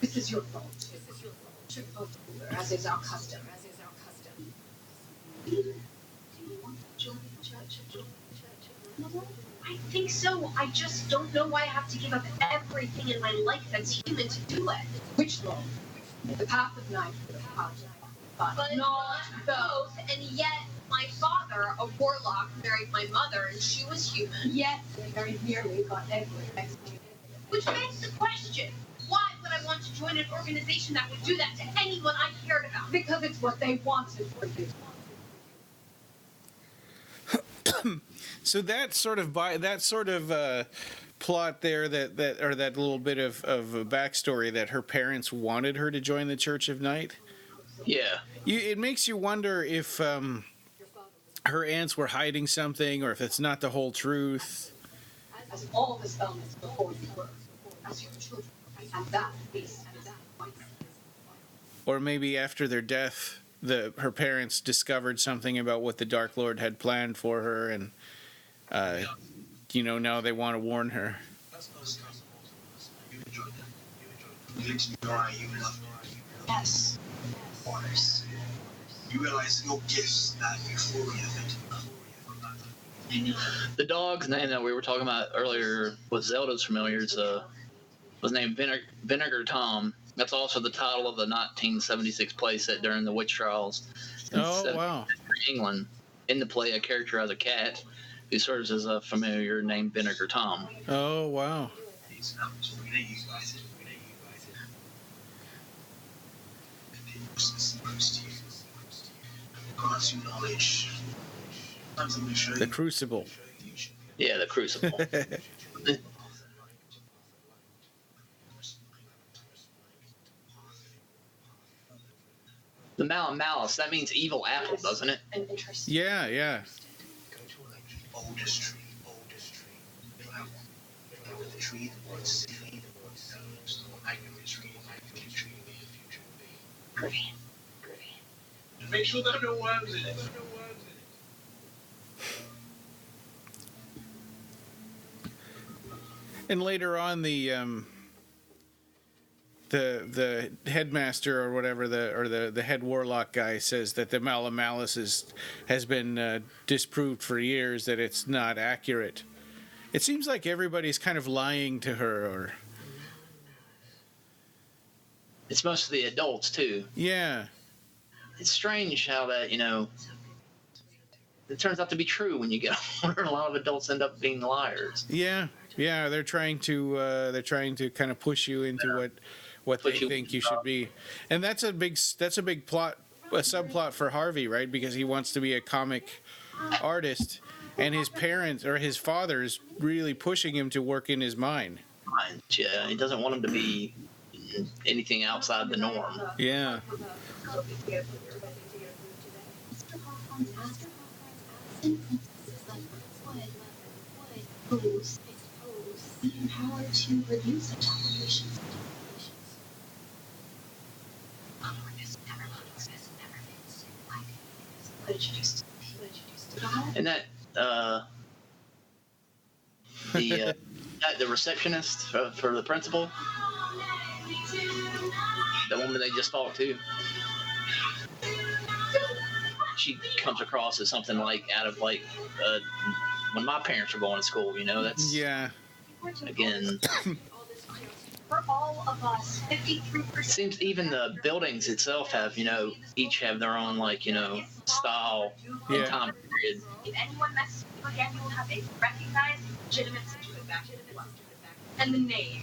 This is your fault. As is our custom. Do you want to join the church? I think so. I just don't know why I have to give up everything in my life that's human to do it. Which law? The path of knife for the path. But Not both. And yet, my father, a warlock, married my mother, and she was human. yet they very nearly got everything. Which begs the question: why would I want to join an organization that would do that to anyone I cared about? Because it's what they wanted for you. So that sort of plot there, that or that little bit of a backstory that her parents wanted her to join the Church of Night. Yeah. It makes you wonder if her aunts were hiding something, or if it's not the whole truth. As all the spellments before you were, as your children, and that beast and that white. Or maybe after their death, her parents discovered something about what the Dark Lord had planned for her, and now they want to warn her. Yes. Orders. You realize your gifts that euphoria effect. The dog's name that we were talking about earlier with Zelda's familiars was named Vinegar Tom. That's also the title of the 1976 play set during the witch trials in Wow. England. In the play, a character has a cat who serves as a familiar named Vinegar Tom. Oh, wow. The Crucible. Yeah, the Crucible. The Malice, that means evil apple, doesn't it? And interest. Yeah, yeah. Oldest tree. The tree, the word seed, make sure there are no worms in it. And later on, the headmaster or whatever, the head warlock guy says that the Malice has been disproved for years, that it's not accurate. It seems like everybody's kind of lying to her, or It's mostly adults, too. yeah, It's strange how that, it turns out to be true when you get older. A lot of adults end up being liars. yeah. They're trying to kind of push you into what they think you should be, and that's a big plot, a subplot for Harvey, right? Because he wants to be a comic artist, and his parents or his father's really pushing him to work in his mine. Yeah, he doesn't want him to be anything outside the norm. Yeah. The power to review such applications. And that the receptionist for the principal, the woman they just talked to, she comes across as something like out of when my parents were going to school. That's Yeah. again. For all of us, 53%. It seems even the buildings itself have, each have their own style Yeah. and time period. If anyone messes with you again, you will have a recognized, legitimate situation. And the name.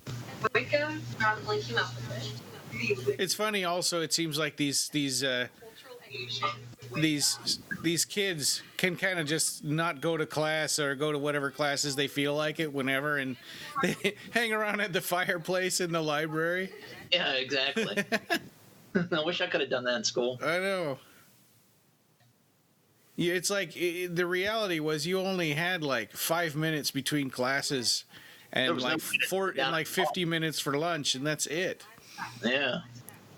Wicca, probably came up with it. It's funny. Also, it seems like these kids can kind of just not go to class or go to whatever classes they feel like it whenever, and they hang around at the fireplace in the library. Yeah, exactly. I wish I could have done that in school. I know. Yeah, it's like the reality was you only had like 5 minutes between classes, and like 50 minutes for lunch, and that's it. Yeah.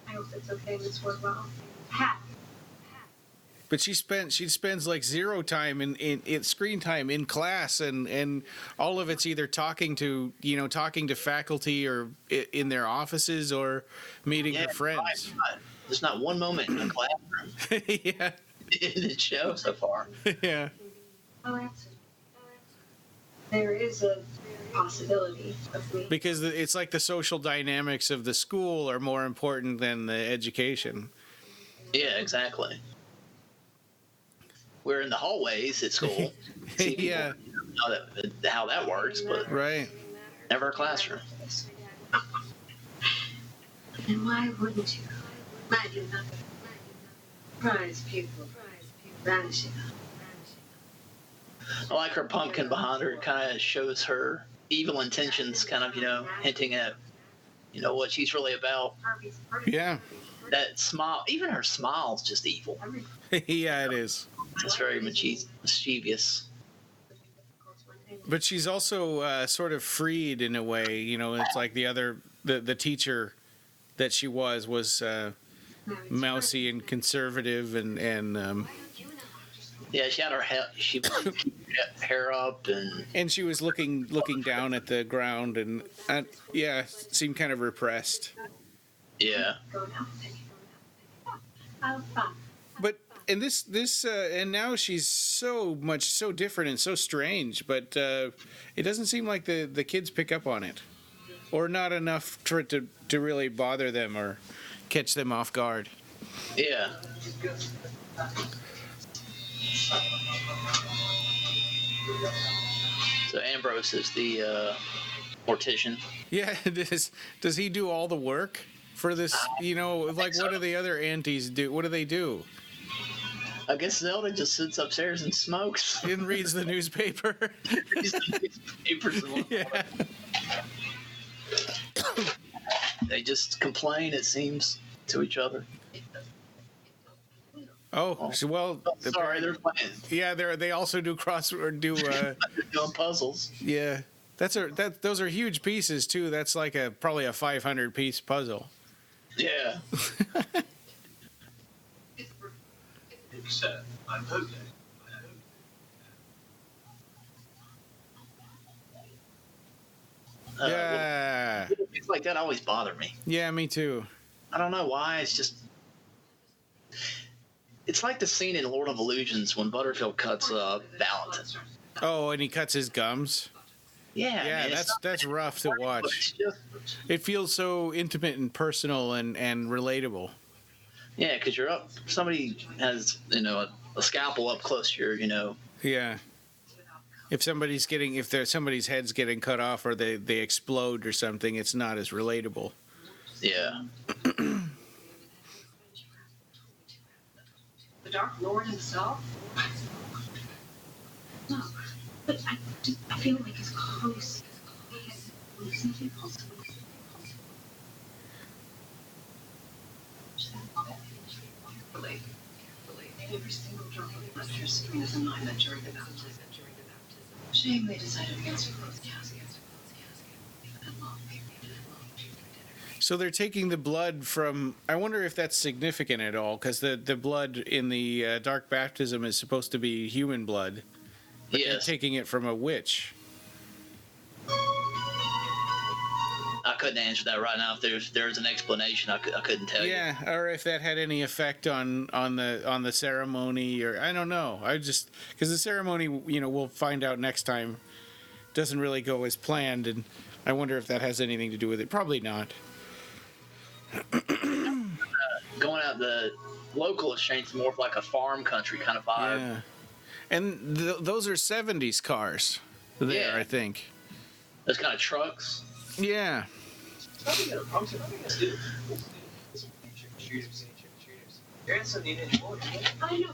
I hope it's okay, Miss Wardwell. Hat. But she spends like zero time in screen time in class, and all of it's either talking to faculty or in their offices or meeting her friends. There's not one moment in a classroom. Yeah. In the show so far. Yeah. I'll answer. There is a possibility of me. Because it's like the social dynamics of the school are more important than the education. Yeah, exactly. We're in the hallways at school. Yeah. How that works, but right. Never a classroom. And why wouldn't you? Mind you, nothing. Prize pupil. Vanishing. I like her pumpkin behind her. It kind of shows her evil intentions, kind of, hinting at, what she's really about. Yeah. That smile, even her smile's just evil. Yeah, it is. It's very mischievous. But she's also sort of freed in a way. It's like the teacher that she was mousy and conservative and yeah, she had her hair up and she was looking down at the ground and seemed kind of repressed. Yeah. But and this and now she's so different and so strange, but it doesn't seem like the kids pick up on it, or not enough for it to really bother them or catch them off guard. Yeah. So Ambrose is the mortician. Yeah, does he do all the work for this? What do the other aunties do? What do they do? I guess Zelda just sits upstairs and smokes. And reads the newspaper. Reads the newspapers. Yeah. They just complain, it seems, to each other. Oh, well. Sorry, they're playing. Yeah, they also do crossword, doing puzzles. Yeah, those are huge pieces too. That's like probably a 500-piece puzzle. Yeah. Except I'm hoping. Yeah. Things like that always bother me. Yeah, me too. I don't know why. It's like the scene in Lord of Illusions when Butterfield cuts Valentin. Oh, and he cuts his gums. Yeah. Yeah, man, that's rough to watch. It feels so intimate and personal and relatable. Yeah, because you're up. Somebody has a scalpel up close to your Yeah. If somebody's head's getting cut off or they explode or something, it's not as relatable. Yeah. The Dark Lord himself? No, but I feel like he's close. Every single drop of blood through Sabrina's alignment during the baptism. Shame they decided against her. So they're taking the blood from. I wonder if that's significant at all, because the blood in the dark baptism is supposed to be human blood. But they're taking it from a witch. I couldn't answer that right now. If there's an explanation, I couldn't tell you. Yeah, or if that had any effect on the ceremony, or I don't know. I just because the ceremony, we'll find out next time, doesn't really go as planned, and I wonder if that has anything to do with it. Probably not. Going out the local exchange is more of like a farm country kind of vibe. Yeah, and those are 70s cars there, I think. Those kind of trucks. Yeah. Probably gonna function. Shoot him. Your answer needed more. I know.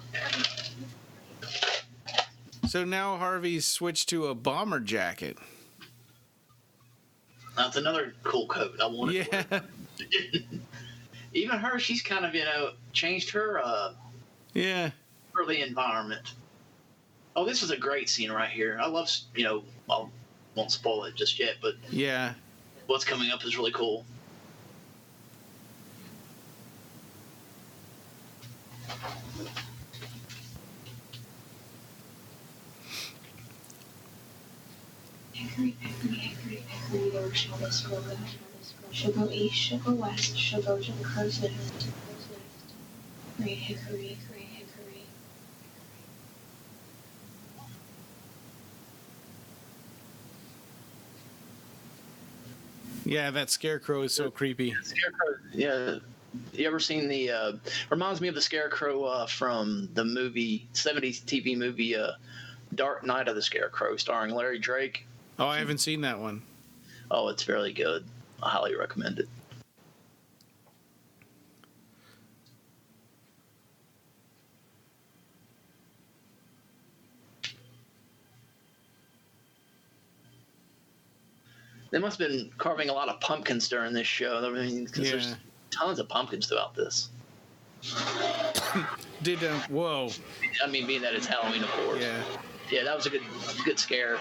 So now Harvey's switched to a bomber jacket. That's another cool coat I wanted. Yeah. Even her, she's kind of, changed her Yeah. for the environment. Oh, this is a great scene right here. I love, I won't spoil it just yet, but Yeah. what's coming up is really cool. Hickory, hickory, hickory, hickory, there shall this grow good. She'll go east, she'll go west, she'll go to the crow's nest. Hickory, hickory, hickory, hickory. Yeah, that scarecrow is so creepy. Scarecrow, yeah. You ever seen the, reminds me of the Scarecrow from the movie, 70s TV movie, Dark Knight of the Scarecrow, starring Larry Drake. Oh, I haven't seen that one. Oh, it's fairly good. I highly recommend it. They must have been carving a lot of pumpkins during this show. I mean, because there's tons of pumpkins throughout this. Whoa. I mean, being that it's Halloween, of course. Yeah. Yeah, that was a good scare.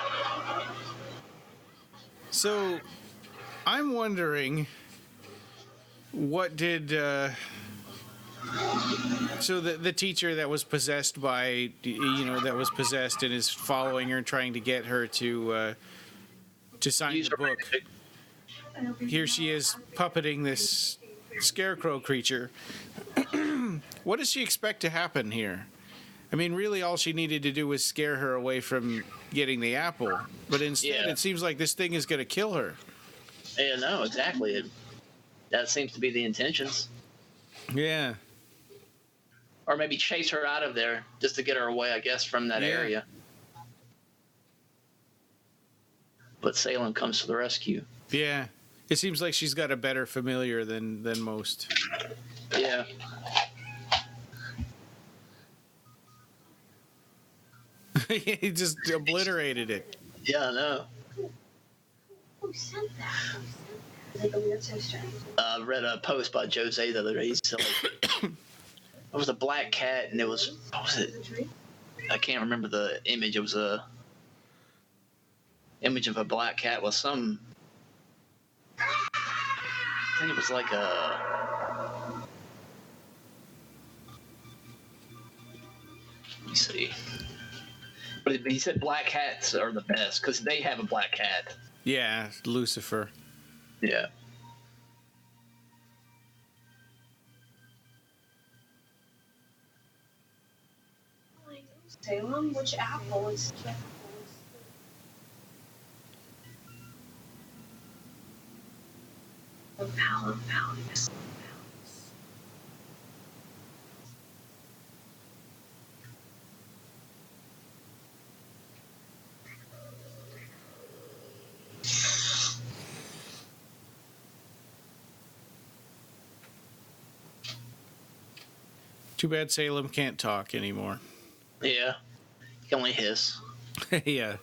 So, I'm wondering, what did so the teacher that was possessed by, that was possessed and is following her, trying to get her to sign Use the her book. Here she is puppeting this scarecrow creature. What does she expect to happen here? I mean, really, all she needed to do was scare her away from getting the apple. But instead, It seems like this thing is going to kill her. Yeah, no, exactly. That seems to be the intentions. Yeah. Or maybe chase her out of there just to get her away, I guess, from that area. But Salem comes to the rescue. Yeah. It seems like she's got a better familiar than most. Yeah. He just obliterated it. Yeah, I know. Who sent that? Like a weird sister. I read a post by Jose the other day. He said, it was a black cat, and it was, what was it? I can't remember the image. It was a image of a black cat with some, I think it was like a, let me see. But he said black cats are the best because they have a black cat. Yeah, Lucifer. Yeah. Salem, which apple is Palace. Too bad Salem can't talk anymore. Yeah. He can only hiss. Yeah.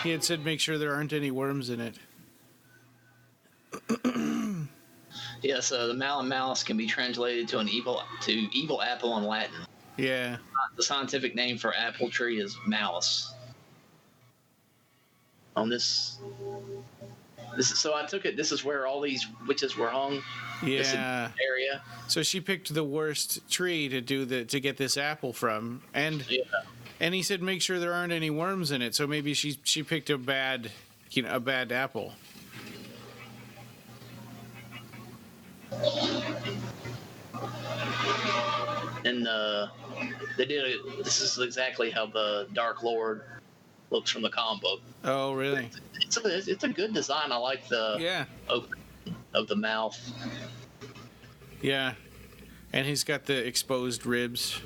He had said make sure there aren't any worms in it. Yes, the Malin Malice can be translated to evil apple in Latin. Yeah. The scientific name for apple tree is Malus. On this is, so I took it. This is where all these witches were hung. Yeah. This area. So she picked the worst tree to get this apple from, and he said make sure there aren't any worms in it. So maybe she picked a bad apple. And they did it. This is exactly how the Dark Lord looks from the comic book. Oh, really? It's a good design. I like the Yeah. of the mouth. Yeah. And he's got the exposed ribs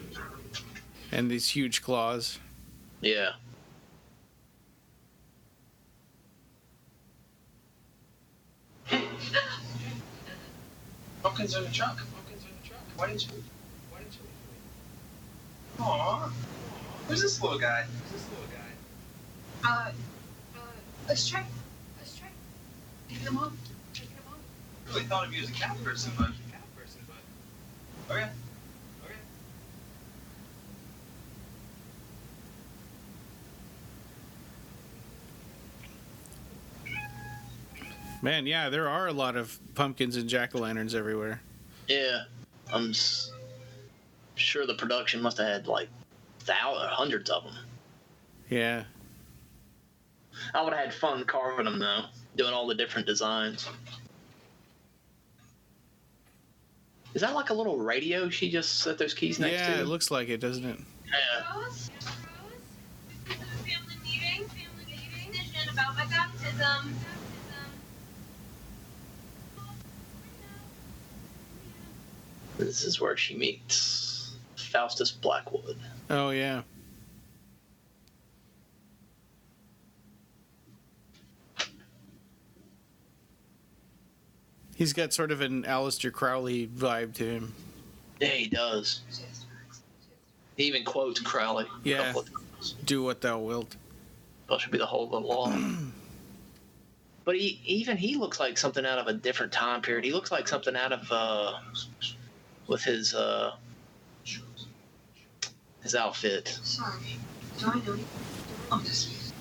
and these huge claws. Yeah. Pumpkins in the truck. Why didn't you? Aww. Who's this little guy? Let's try. Taking them home. Really thought of you as a cat person, but okay. Man, yeah, there are a lot of pumpkins and jack-o'-lanterns everywhere. Yeah. Sure the production must have had like hundreds of them. Yeah. I would have had fun carving them though, doing all the different designs. Is that like a little radio she just set those keys next to? Yeah, it looks like it, doesn't it? Yeah. Rose? Family meeting? Decision about my baptism. This is where she meets Faustus Blackwood. Oh, yeah. He's got sort of an Aleister Crowley vibe to him. Yeah, he does. He even quotes Crowley. Yeah. Do what thou wilt. That should be the whole of the law. But he looks like something out of a different time period. He looks like something out of with his outfit. Sorry. Do I know you? Oh, just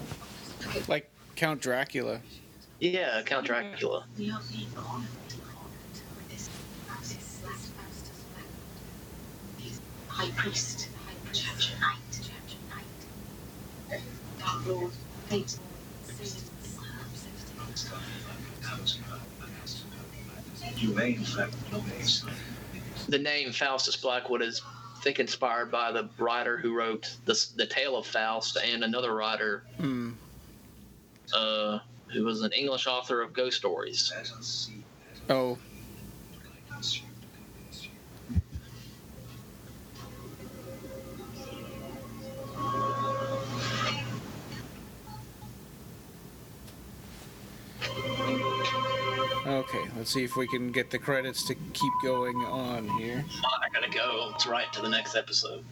forget. Like Count Dracula. Yeah, Count Dracula. The only honor is High Priest, Chapter Knight. Dark Lord, Fate, The name Faustus Blackwood is, I think, inspired by the writer who wrote the Tale of Faust, and another writer who was an English author of ghost stories. Oh. Okay, let's see if we can get the credits to keep going on here. I gotta go. It's right to the next episode.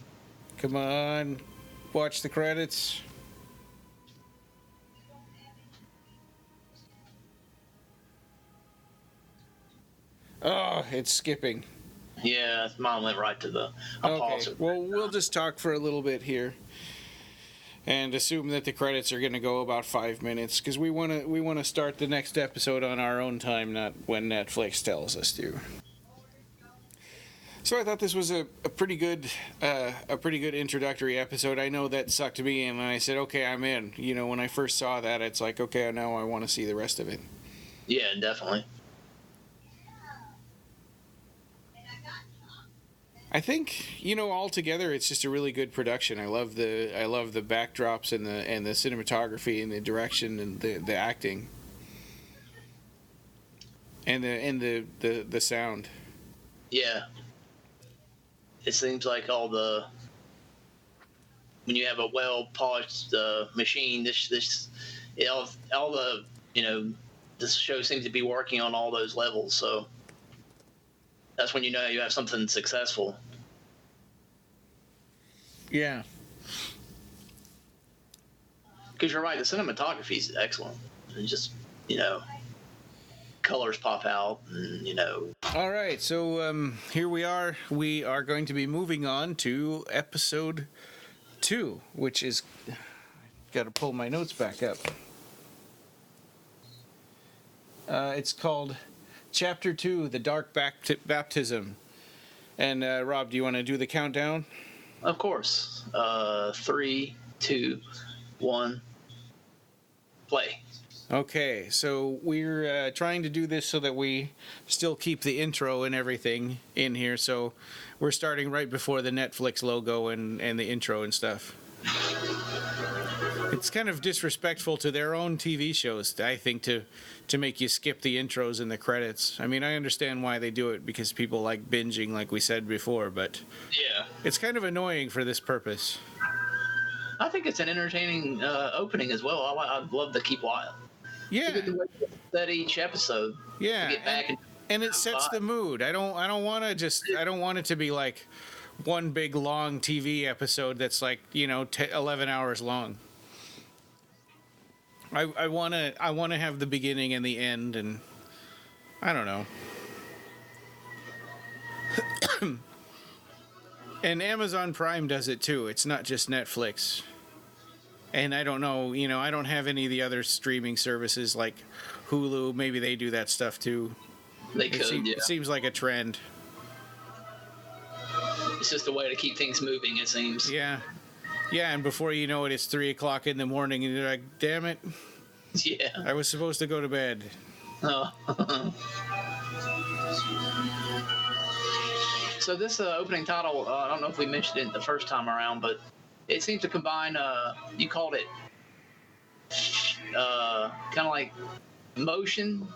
Come on, watch the credits. Oh, it's skipping. Yeah, mine went right to the. Okay, well, we'll just talk for a little bit here, and assume that the credits are going to go about 5 minutes, because we want to start the next episode on our own time, not when Netflix tells us to. So I thought this was a pretty good introductory episode. I know that sucked me in, and I said, okay, I'm in. You know, when I first saw that, it's like, okay, now I want to see the rest of it. Yeah, definitely. I think, you know, altogether it's just a really good production. I love the backdrops and the cinematography and the direction and the acting and the sound. Yeah. It seems like when you have a well polished machine, this show seems to be working on all those levels. So that's when you know you have something successful. Yeah. Because you're right, the cinematography is excellent. And just, colors pop out, and, All right, so here we are. We are going to be moving on to episode 2, which is... Got to pull my notes back up. It's called Chapter 2, The Dark Baptism. And Rob, do you want to do the countdown? Of course. 3, 2, 1, play. Okay, so we're trying to do this so that we still keep the intro and everything in here. So we're starting right before the Netflix logo and the intro and stuff. It's kind of disrespectful to their own TV shows, I think, to make you skip the intros and the credits. I mean, I understand why they do it because people like binging, like we said before, but Yeah. it's kind of annoying for this purpose. I think it's an entertaining opening as well. I'd love to keep watching. Yeah. It's a good way to set each episode. Yeah. To get back and it sets the mood. I don't want it to be like one big long TV episode that's like, 11 hours long. I want to have the beginning and the end, and I don't know. And Amazon Prime does it too. It's not just Netflix. And I don't know, I don't have any of the other streaming services like Hulu. Maybe they do that stuff too. It seems like a trend. It's just a way to keep things moving, it seems. Yeah. Yeah, and before you know it, it's 3 o'clock in the morning, and you're like, damn it. Yeah. I was supposed to go to bed. Oh. So this opening title, I don't know if we mentioned it the first time around, but it seems to combine, you called it kind of like motion.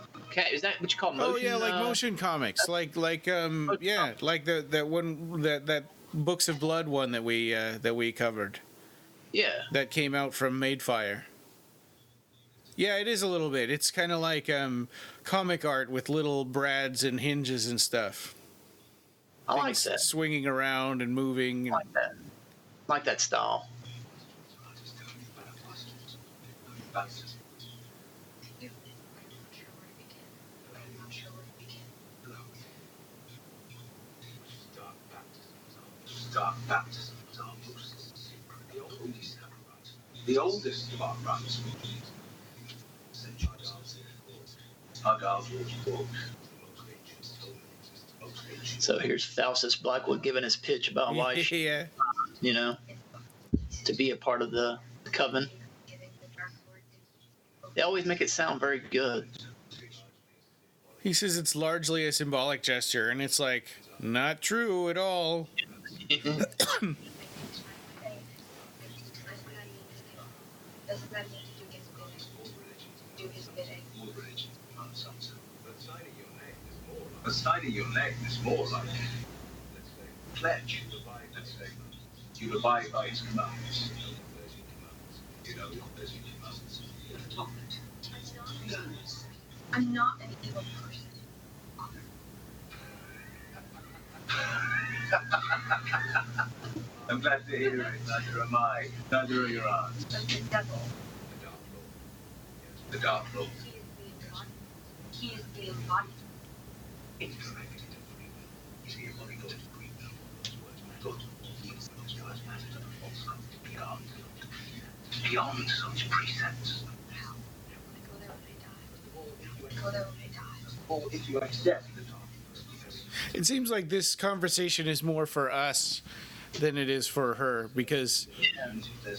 Is that what you call motion? Oh yeah, like motion comics, like that Books of Blood one that we covered. Yeah. That came out from Madefire. Yeah, it is a little bit. It's kind of like comic art with little brads and hinges and stuff. I like that. Swinging around and moving. I like that. I like that style. Dark baptism is our most secret. The oldest of our rites. So here's Faustus Blackwood giving his pitch about why she, to be a part of the coven. They always make it sound very good. He says it's largely a symbolic gesture, and it's like, not true at all. The side of your neck is more like pledge. You abide by his commands. I'm not an evil person. I'm glad to hear it. Neither am I. Neither are your aunts. I'm the devil. The Dark Lord. He is the embodiment. Beyond such precepts. Go there when I die. Or if you accept the Dark. It seems like this conversation is more for us than it is for her, because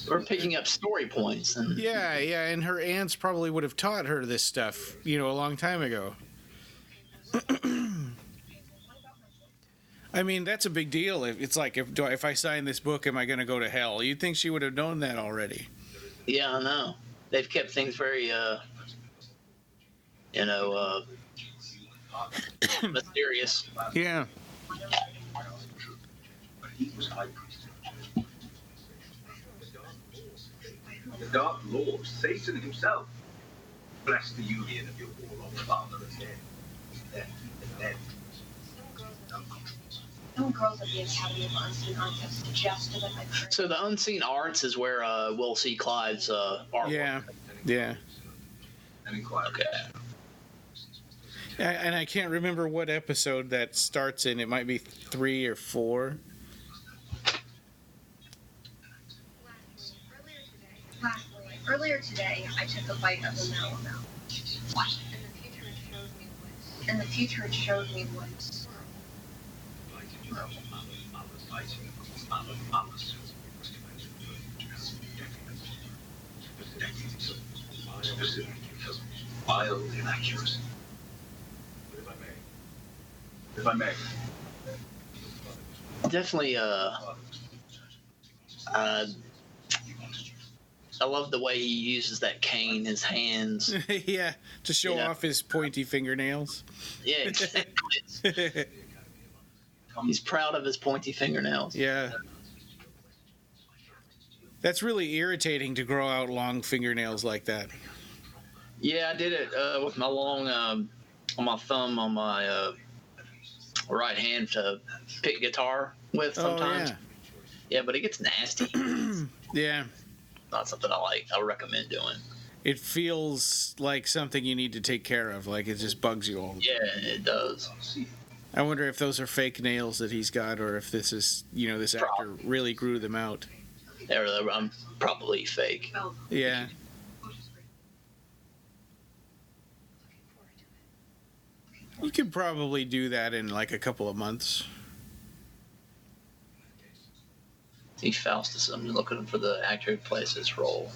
we're picking up story points. And and her aunts probably would have taught her this stuff, a long time ago. I mean, that's a big deal. It's like, if I sign this book, am I going to go to hell? You'd think she would have known that already. Yeah, I know. They've kept things very, mysterious. Yeah. The Dark Lord, Satan himself, blessed the union of your warlord father and then. No girls at the Academy of Unseen Arts have suggested that my parents... So the Unseen Arts is where we'll see Clive's artwork. Yeah. Okay. And I can't remember what episode that starts in. It might be 3 or 4. Earlier today, I took a bite of the mellow. What? In the future, it showed me what. Wild inaccuracy. If I may. Definitely, I love the way he uses that cane in his hands. Yeah, to show off his pointy fingernails. Yeah, exactly. He's proud of his pointy fingernails. Yeah. That's really irritating to grow out long fingernails like that. Yeah, I did it with my long, on my thumb on my right hand to pick guitar with sometimes. Oh, yeah, but it gets nasty. Yeah. Not something I recommend doing. It feels like something you need to take care of, like it just bugs you all the time. Yeah, it does. I wonder if those are fake nails that he's got, or if this is, this actor really grew them out. I'm probably fake. Yeah. You could probably do that in like a couple of months. See Faustus. I'm looking for the actor who plays this role.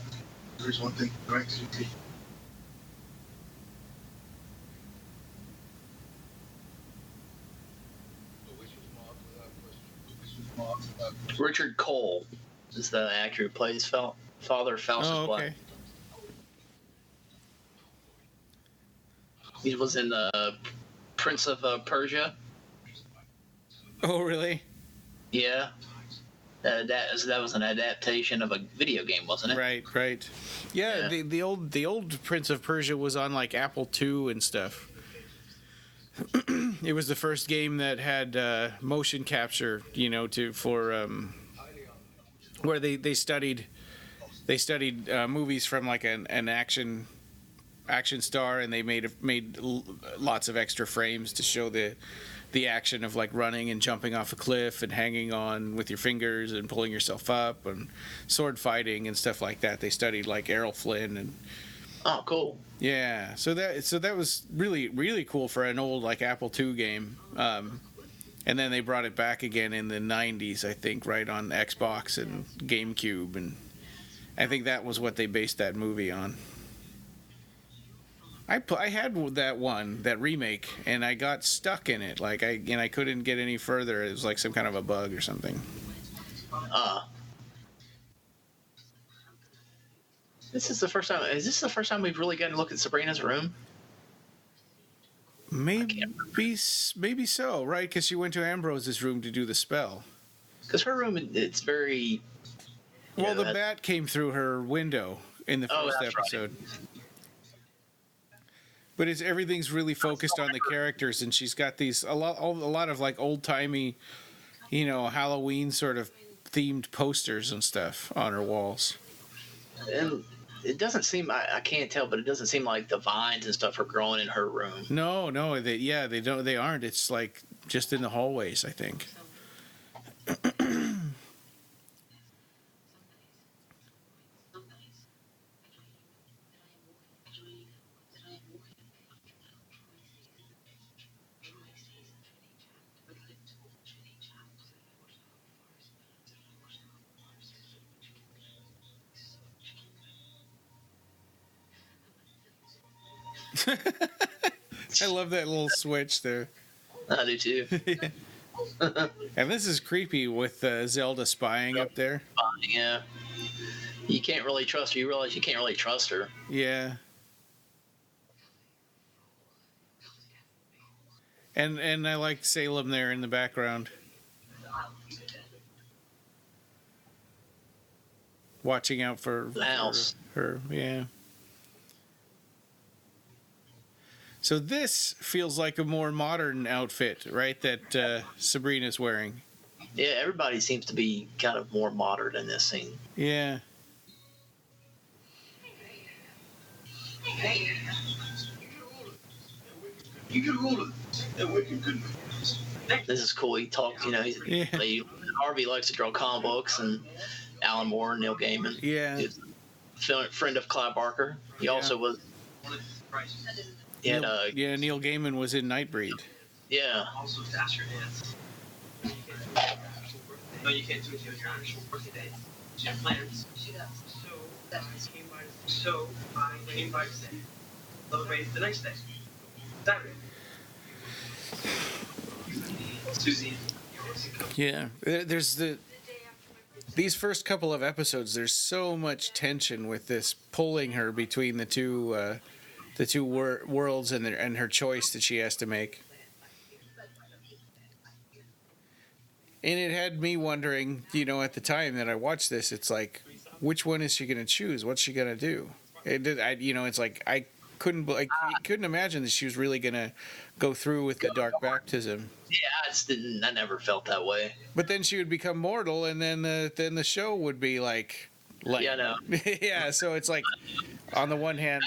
There's one thing, right? Richard Cole is the actor who plays Father Faustus Black. Okay. He was in Prince of Persia. Oh, really? Yeah. That was an adaptation of a video game, wasn't it? Right. Yeah. The old Prince of Persia was on like Apple II and stuff. It was the first game that had motion capture, where they studied movies from like an action star, and they made lots of extra frames to show the action of like running and jumping off a cliff and hanging on with your fingers and pulling yourself up and sword fighting and stuff like that. They studied like Errol Flynn and. Oh, cool. Yeah, so that was really, really cool for an old like Apple II game, and then they brought it back again in the 90s, I think, right on Xbox and GameCube, and I think that was what they based that movie on. I had that remake, and I got stuck in it, I couldn't get any further. It was like some kind of a bug or something. Is this the first time we've really gotten a look at Sabrina's room? Maybe so, right? Because she went to Ambrose's room to do the spell. Because her room, it's very. Well, the bat came through her window in the first episode. Right. But everything's really focused on the characters, and she's got a lot of like old timey, Halloween sort of themed posters and stuff on her walls. And it doesn't seem, I can't tell, but it doesn't seem like the vines and stuff are growing in her room. No, they aren't. It's like just in the hallways, I think. I love that little switch there. I do too. And this is creepy with Zelda spying up there. Yeah. You can't really trust her. You realize you can't really trust her. Yeah. And I like Salem there in the background. Watching out for her. Yeah. So this feels like a more modern outfit, right, that Sabrina's wearing. Yeah, everybody seems to be kind of more modern in this scene. Yeah. You could roll it. This is cool. He talks, Harvey likes to draw comic books, and Alan Moore and Neil Gaiman. Yeah. He's a friend of Clive Barker. He also was... Neil Gaiman was in Nightbreed. Yeah. Also, faster dance. No, you can't do it until your actual birthday. She has plans. She does. So I came by to say, celebrate the next day. Saturday. Susie. Yeah. There's these first couple of episodes, there's so much tension with this pulling her between the two worlds and her choice that she has to make. And it had me wondering, at the time that I watched this, it's like, which one is she going to choose? What's she going to do? It's like I couldn't imagine that she was really going to go through with the dark baptism. Yeah, I never felt that way. But then she would become mortal, and then the show would be like yeah, I know. yeah. So it's like, on the one hand,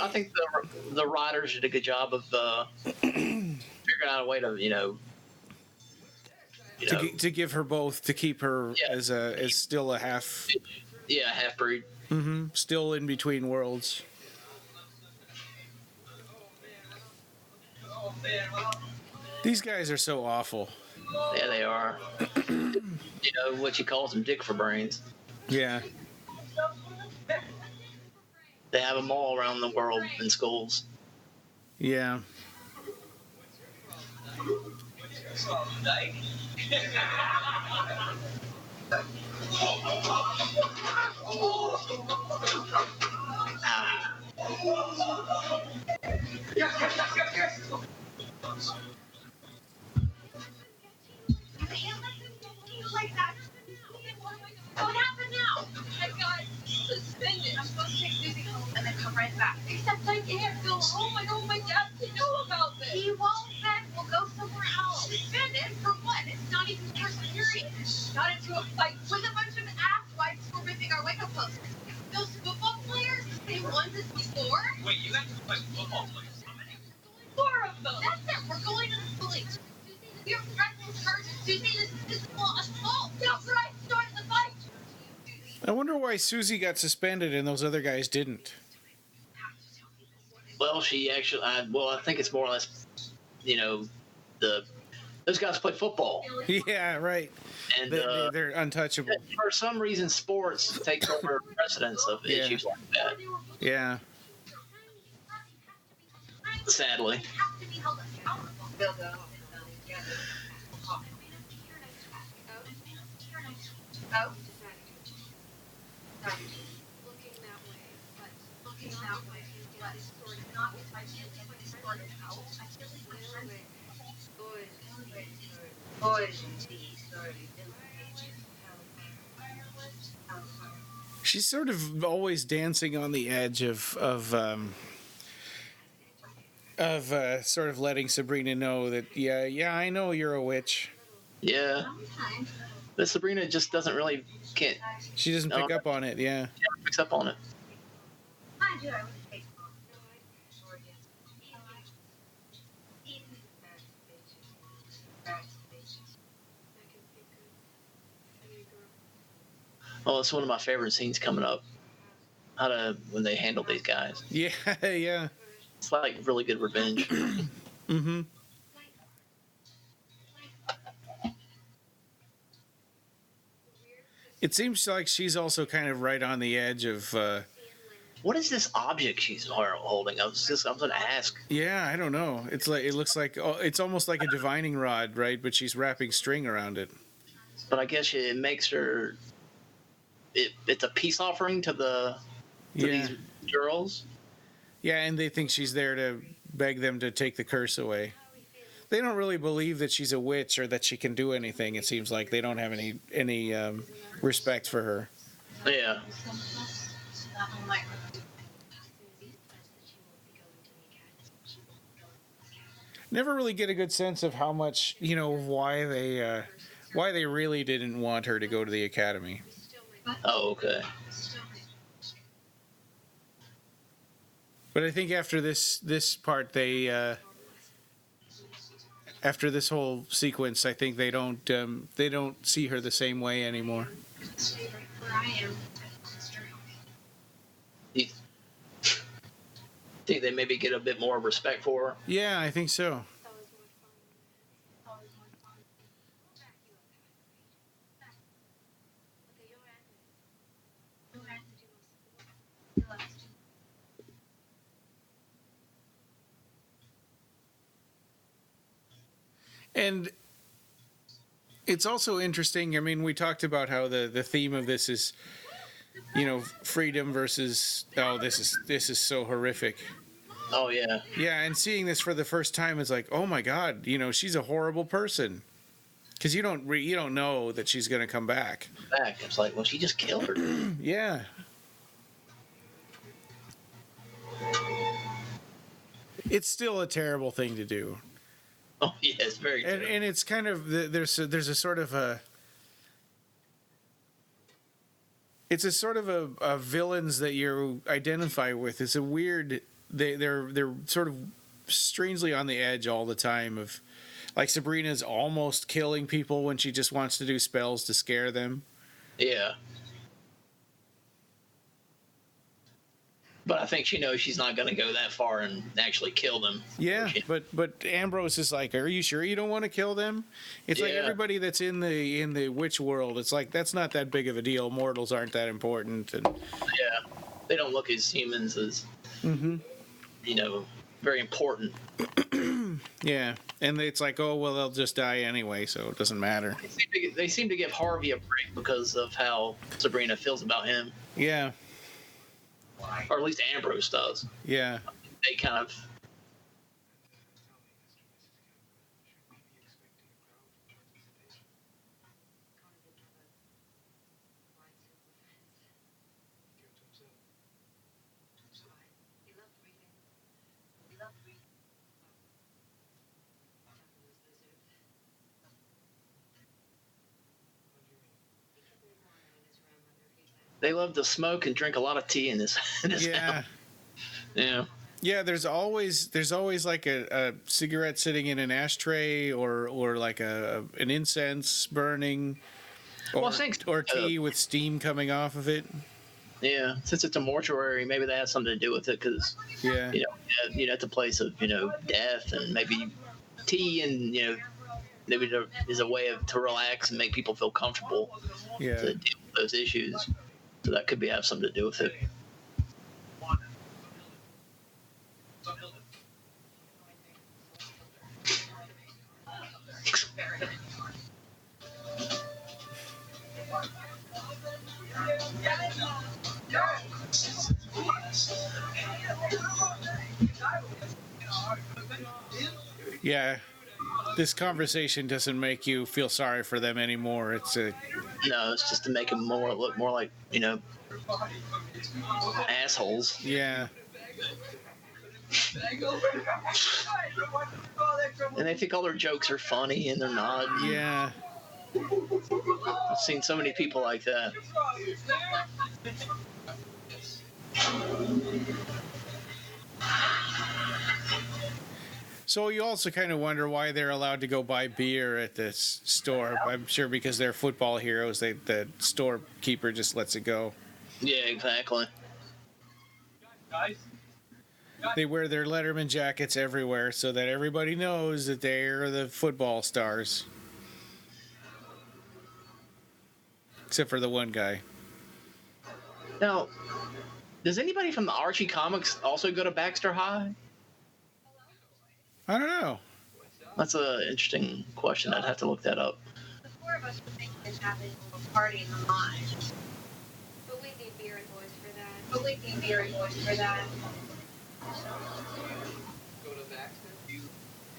I think the writers did a good job of figuring out a way to to give her both, to keep her as still a half. Yeah, half breed. Mm-hmm. Still in between worlds. These guys are so awful. Yeah, they are. What she calls them, dick for brains. Yeah. They have them all around the world in schools. Yeah. Like that. What happened now? I got suspended. I'm supposed to take Susie home and then come right back. Except I can't go home. I don't want my dad to know about this. He won't then. We'll go somewhere else. Suspended? For what? It's not even the first period. Got into a fight with a bunch of asswipes for ripping our wake-up posters. Those football players, they won this before? Wait, you have to play football players? How many? 4 of them. That's it. We're going to the police. We're threatening Persia. Susie, this is physical assault. That's right. Start the fight. I wonder why Susie got suspended and those other guys didn't. Well, she actually, I think it's more or less, those guys play football. Yeah, right. And they're untouchable. For some reason, sports takes over precedence of issues like that. Yeah. Sadly. Oh. She's sort of always dancing on the edge of sort of letting Sabrina know that I know you're a witch. Yeah. But Sabrina just doesn't really can't. She doesn't pick up on it. Yeah. She never picks up on it. Oh, it's one of my favorite scenes coming up. When they handle these guys. Yeah, yeah. It's like really good revenge. Mm-hmm. It seems like she's also kind of right on the edge of. What is this object she's holding? I was going to ask. Yeah, I don't know. It looks like it's almost like a divining rod, right? But she's wrapping string around it. But I guess it makes her. It's a peace offering to these girls. Yeah, and they think she's there to beg them to take the curse away. They don't really believe that she's a witch or that she can do anything. It seems like they don't have any respect for her. Yeah. Never really get a good sense of how much, why they really didn't want her to go to the academy. Oh, okay. But I think after this part, after this whole sequence, I think they don't see her the same way anymore. You think they maybe get a bit more respect for her? Yeah, I think so. And It's also interesting. I mean, we talked about how the theme of this is, freedom versus this is so horrific. Oh yeah. Yeah, and seeing this for the first time is like, oh my god, she's a horrible person. Because you don't know that she's going to come back. It's like, well, she just killed her. Yeah. It's still a terrible thing to do. Oh yeah, it's very. And it's kind of there's a sort of a. It's a sort of a villains that you identify with. It's a weird. They're sort of strangely on the edge all the time of, like Sabrina's almost killing people when she just wants to do spells to scare them. Yeah. But I think she knows she's not going to go that far and actually kill them. Yeah, but Ambrose is like, "Are you sure you don't want to kill them?" It's like everybody that's in the witch world. It's like that's not that big of a deal. Mortals aren't that important, and yeah, they don't look as humans as very important. Yeah, and it's like, oh well, they'll just die anyway, so it doesn't matter. They seem to give Harvey a break because of how Sabrina feels about him. Yeah. Or at least Ambrose does. Yeah. They kind of. They love to smoke and drink a lot of tea in this house. Yeah. Yeah, there's always like a cigarette sitting in an ashtray or like an incense burning or tea with steam coming off of it. Yeah, since it's a mortuary, maybe that has something to do with it because it's a place of death and maybe tea and maybe there is a way to relax and make people feel comfortable to deal with those issues. So that could have something to do with it. Yeah, this conversation doesn't make you feel sorry for them anymore. It's just to make them look more like assholes. Yeah. And they think all their jokes are funny, and they're not. Yeah. I've seen so many people like that. So you also kind of wonder why they're allowed to go buy beer at this store. I'm sure because they're football heroes, the storekeeper just lets it go. Yeah, exactly. They wear their Letterman jackets everywhere so that everybody knows that they're the football stars. Except for the one guy. Now, does anybody from the Archie comics also go to Baxter High? I don't know. That's an interesting question. I'd have to look that up. The four of us would think this happened a party in the line. But we need beer and boys for that. But we need beer and boys for that. Go to Baxter? You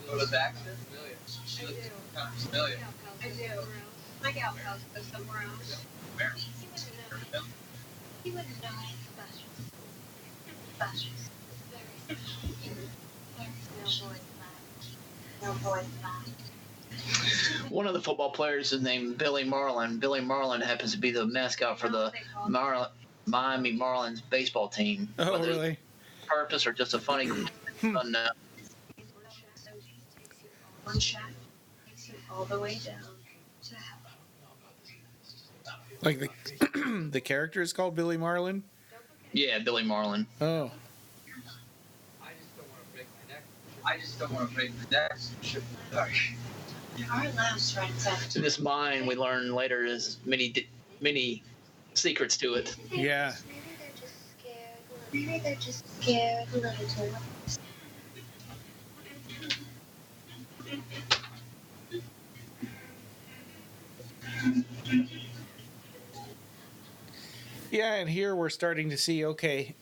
go to Baxter? Familiar. I do. My gal house goes somewhere else. Where? He wouldn't know. Special. Special. Very special. There's no boys left. No boys left. One of the football players is named Billy Marlin. Billy Marlin happens to be the mascot for the Miami Marlins baseball team. Oh, Whether really? it's purpose or just a funny unknown. One shot takes you all the way down to hell. Like the character is called Billy Marlin? Yeah, Billy Marlin. Oh. I just don't want to break my neck. Sorry. There are laughs right inside. In this mine, we learn later is many secrets to it. Yeah. Maybe they're just scared little. Yeah, and here we're starting to see, okay,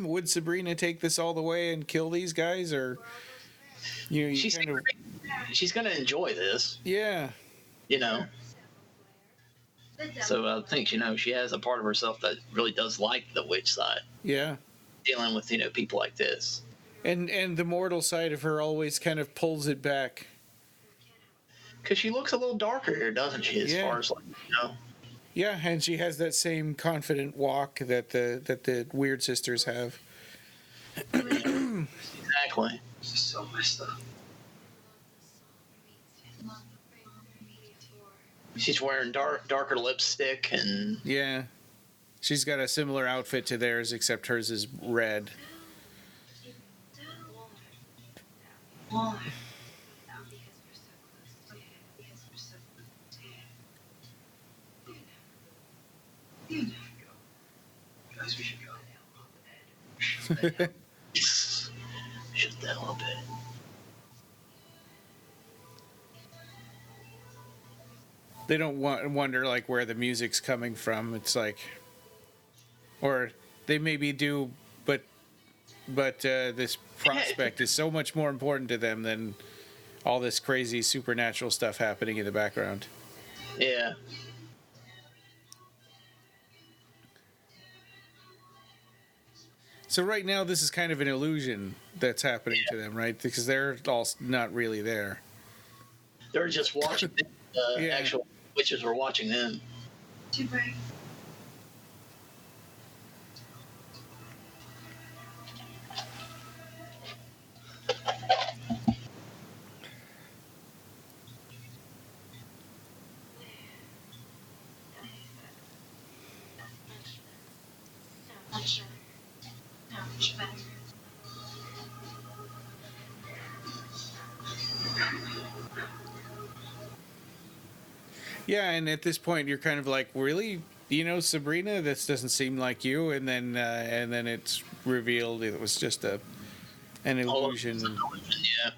would Sabrina take this all the way and kill these guys, or you She's kind of, she's gonna enjoy this, yeah, you know. So I think she has a part of herself that really does like the witch side, yeah. dealing with people like this. And the mortal side of her always kind of pulls it back. Because she looks a little darker here, doesn't she? As Yeah. far as Yeah, and she has that same confident walk that the Weird Sisters have. Exactly. She's so messed up. She's wearing darker lipstick and Yeah. She's got a similar outfit to theirs, except hers is red. Why? Guys, we should go. shut the hell up. They don't wonder like where the music's coming from. It's like, or they maybe do, but this prospect is so much more important to them than all this crazy supernatural stuff happening in the background. Yeah. So right now, this is kind of an illusion that's happening to them, right? Because they're all not really there. They're just watching the Yeah. actual witches were watching them. Too bright. Much better. Yeah, and at this point, you're kind of like, really, Sabrina, this doesn't seem like you. And then it's revealed it was just an illusion. Yeah.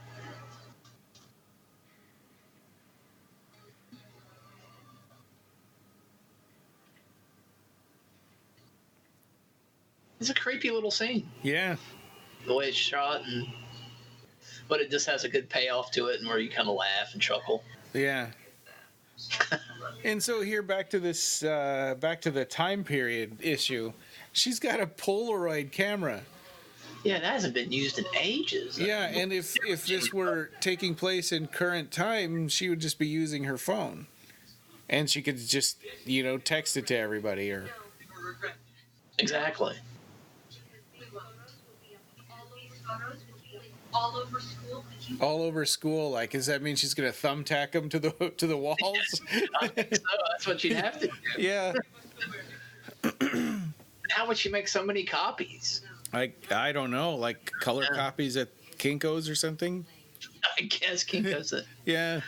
It's a creepy little scene. Yeah. The way it's shot, but it just has a good payoff to it, and where you kind of laugh and chuckle. Yeah. And so here, back to the time period issue. She's got a Polaroid camera. Yeah, that hasn't been used in ages. Yeah, and if this were taking place in current time, she would just be using her phone, and she could just text it to everybody or. Exactly. All over school. All over school. Like, does that mean she's gonna thumbtack them to the walls? I think so. That's what you'd have to do. Yeah. How would she make so many copies? I don't know, like color copies at Kinko's or something. I guess King does it. Yeah.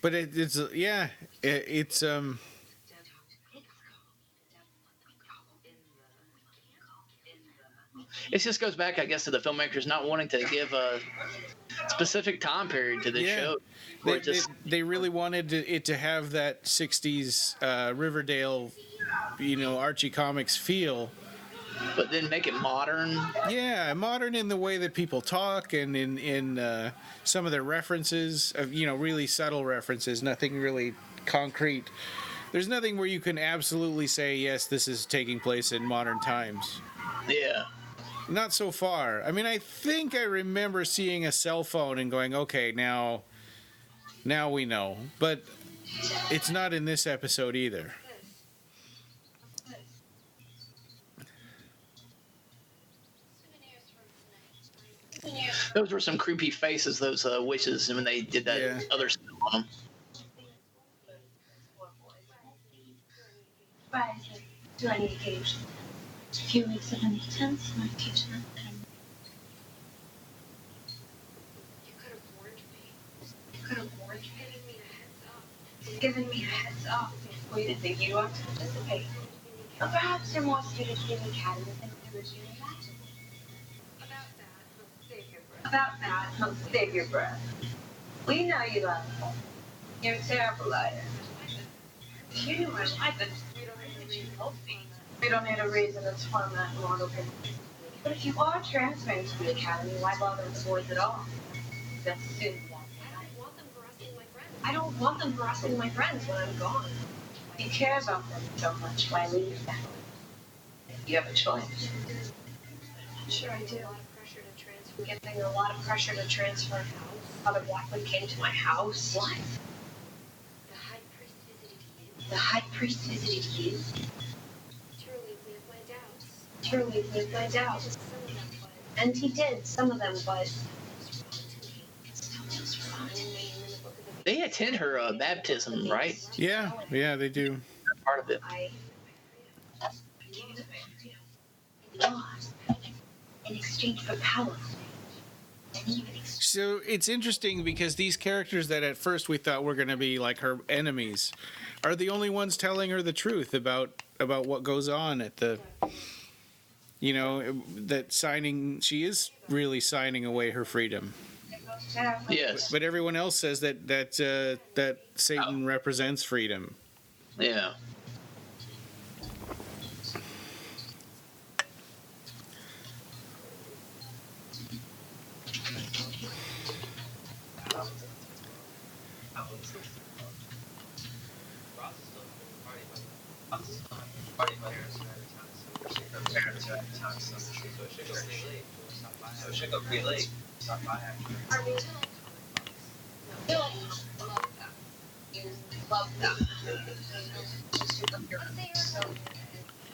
But it's It just goes back, I guess, to the filmmakers not wanting to give a specific time period to the show. They really wanted it to have that 60s Riverdale, Archie Comics feel. But then make it modern. Yeah, modern in the way that people talk and in some of their references, of really subtle references, nothing really concrete. There's nothing where you can absolutely say, yes, this is taking place in modern times. Yeah. Not so far. I mean, I think I remember seeing a cell phone and going, okay, now we know. But it's not in this episode either. Those were some creepy faces, those witches, when they did that other stuff on them. Right. Do I need a cage? A few weeks of intense medication. You could have warned me. You could have warned me. Given me a heads up. We didn't think you ought to participate. Or perhaps you're more suited to the academy than originally imagined. About that, save your breath. We know you love You're a terrible liar. You knew my life, and we don't need a reason to torment mortal people. But if you are transferring to the academy, why bother with the boys at all? That's soon. I don't want them harassing my friends when I'm gone. If you care about them so much, why leave them? You have a choice. Sure, I do. Getting a lot of pressure to transfer. Father Blackwood came to my house. What? The high priest visited you. Truly, with my doubts. And he did, some of them, but... They attend her baptism, right? Yeah, they do. Part of it. In exchange for power. So it's interesting because these characters that at first we thought were going to be like her enemies are the only ones telling her the truth about what goes on at the, you know, that she is really signing away her freedom. Yes. But everyone else says that Satan represents freedom. Yeah.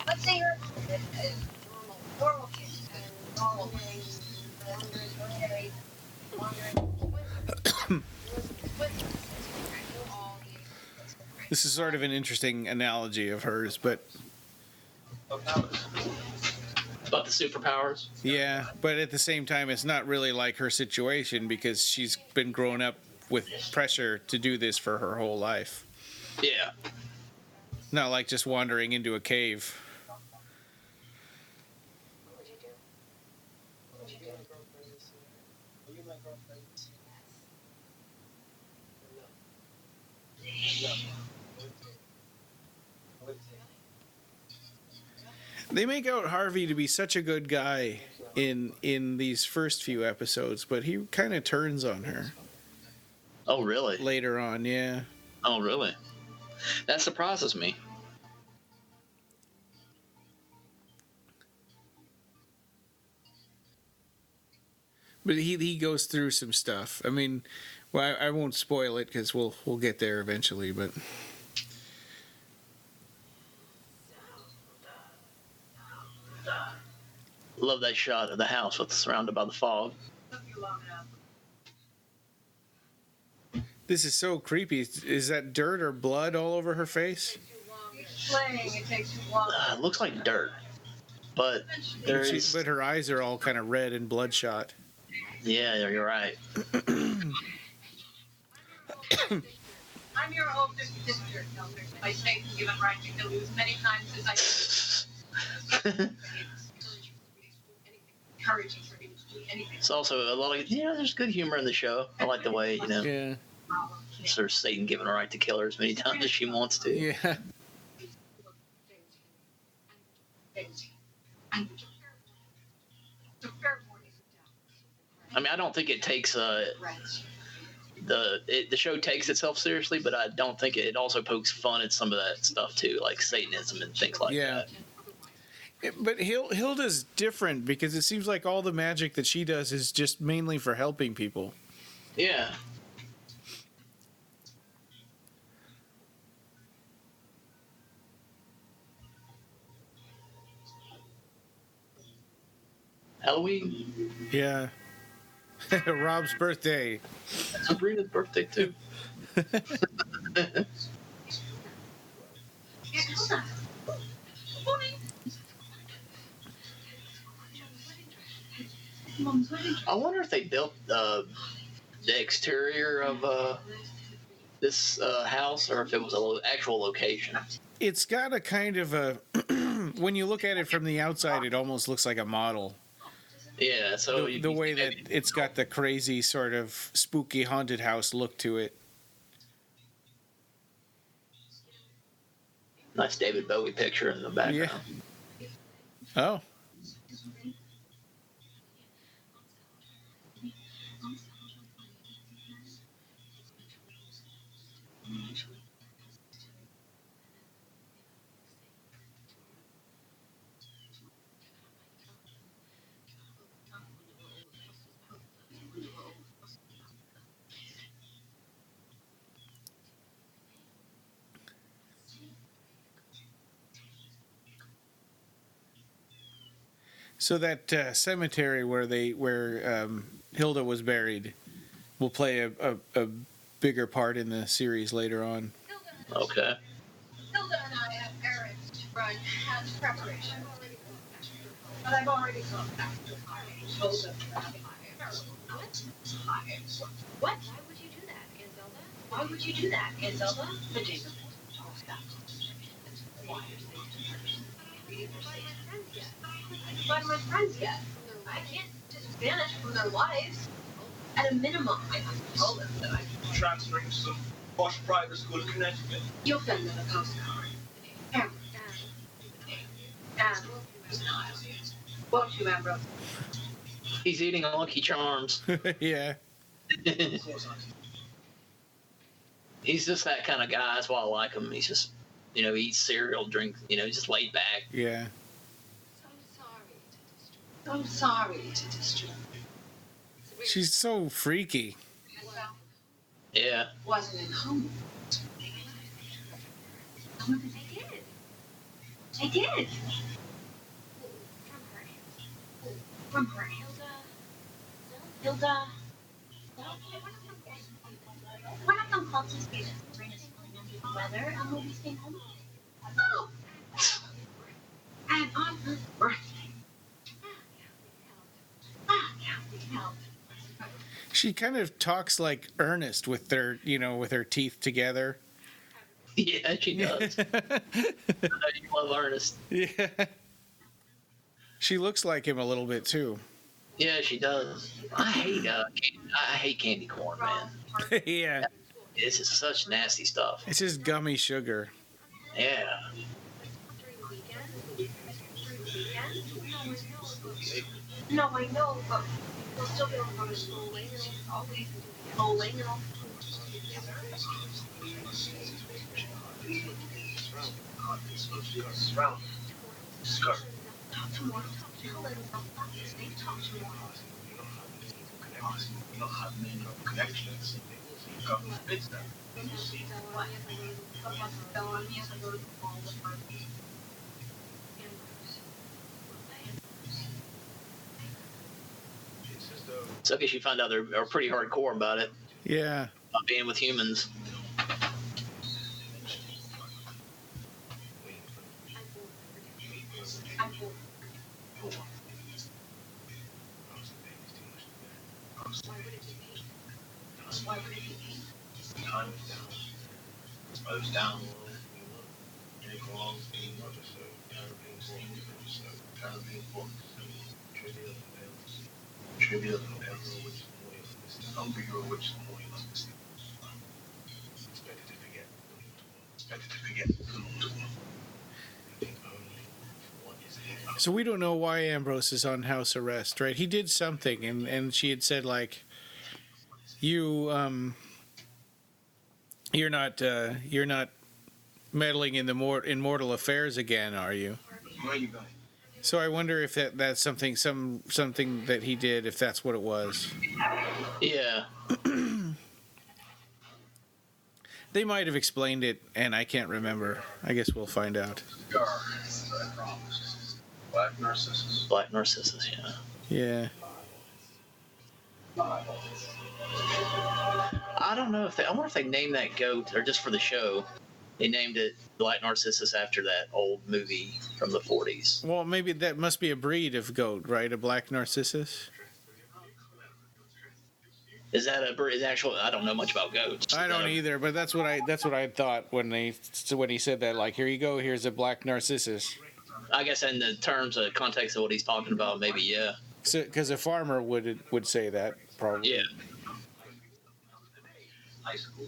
Let's say you're a normal kid, normal things, This is sort of an interesting analogy of hers, but About the superpowers. yeah, but at the same time, it's not really like her situation because she's been growing up with pressure to do this for her whole life. Yeah. Not like just wandering into a cave. They make out Harvey to be such a good guy in these first few episodes, but he kind of turns on her Oh, really? later on, yeah. Oh, really? That surprises me. But he goes through some stuff. I mean, well, I won't spoil it because we'll get there eventually, but Love that shot of the house with surrounded by the fog. this is so creepy. Is that dirt or blood all over her face? playing, it takes too long. It looks like dirt, but there's. But her eyes are all kind of red and bloodshot. Yeah, you're right. I'm your oldest sister, Elder. By Satan, given right to kill you as many times as I can. Encouraging for you to do anything. It's also a lot of there's good humor in the show. I like the way Yeah. sort of Satan giving her right to kill her as many times as she wants to. Yeah. I mean, I don't think it takes the show takes itself seriously, but I don't think it also pokes fun at some of that stuff too, like Satanism and things like that. But Hilda's different because it seems like all the magic that she does is just mainly for helping people. Yeah. Halloween. Yeah. Rob's birthday. Sabrina's birthday too. I wonder if they built the exterior of this house, or if it was an actual location. It's got a kind of a when you look at it from the outside, it almost looks like a model. Yeah, so The way that it's got the crazy sort of spooky haunted house look to it. Nice David Bowie picture in the background. Yeah. Oh. So that cemetery where Hilda was buried will play a bigger part in the series later on. Okay. Hilda and I have errands to run as preparation. But I've already gone back to the told them that What? Why would you do that, Aunt Zelda? Why would you do that, Aunt Zelda? The Jacob talks about why find my friends yet. I can't just vanish from their lives. At a minimum, I have to tell them that I'm Transferring to some posh private school in Connecticut. You'll send them a postcard. Ambrose. Won't you, Ambrose? He's eating a Lucky Charms. Yeah. He's just that kind of guy. That's why I like him. He's just, he eats cereal, drinks, he's just laid back. Yeah. So sorry to disturb. She's so freaky. Yeah. Wasn't in home. I did. From her. Hilda. Why not come call to see this? Sabrina's feeling under the weather and we'll be staying home. No. And on her birthday. She kind of talks like Ernest with her teeth together. Yeah, she does. You love Ernest. Yeah. She looks like him a little bit too. Yeah, she does. I hate candy corn, man. Yeah. It's just such nasty stuff. It's just gummy sugar. Yeah. No, I know, but we'll still be able to go to school later. Always bowling and all. Talk tomorrow. Talk tomorrow. So I guess you find out they're pretty hardcore about it. Yeah. About being with humans. Why would it be pain? Time is down. Slows down. Trivia of the which hungry or which morning of this. Expected to forget. So we don't know why Ambrose is on house arrest, right? He did something, and she had said like, you're not meddling in in mortal affairs again, are you? Where are you going? So I wonder if that's something that he did, if that's what it was. Yeah. They might have explained it, and I can't remember. I guess we'll find out. Black Narcissus. Black Narcissus, yeah. Yeah. I don't know I wonder if they named that goat, or just for the show, they named it Black Narcissus after that old movie from the 40s. Well, maybe that must be a breed of goat, right? A black Narcissus. Is that is actual? I don't know much about goats. I don't either, but that's what I thought when he said that. Like, here you go, here's a black Narcissus. I guess in the terms of context of what he's talking about, maybe yeah. Because a farmer would say that probably. Yeah.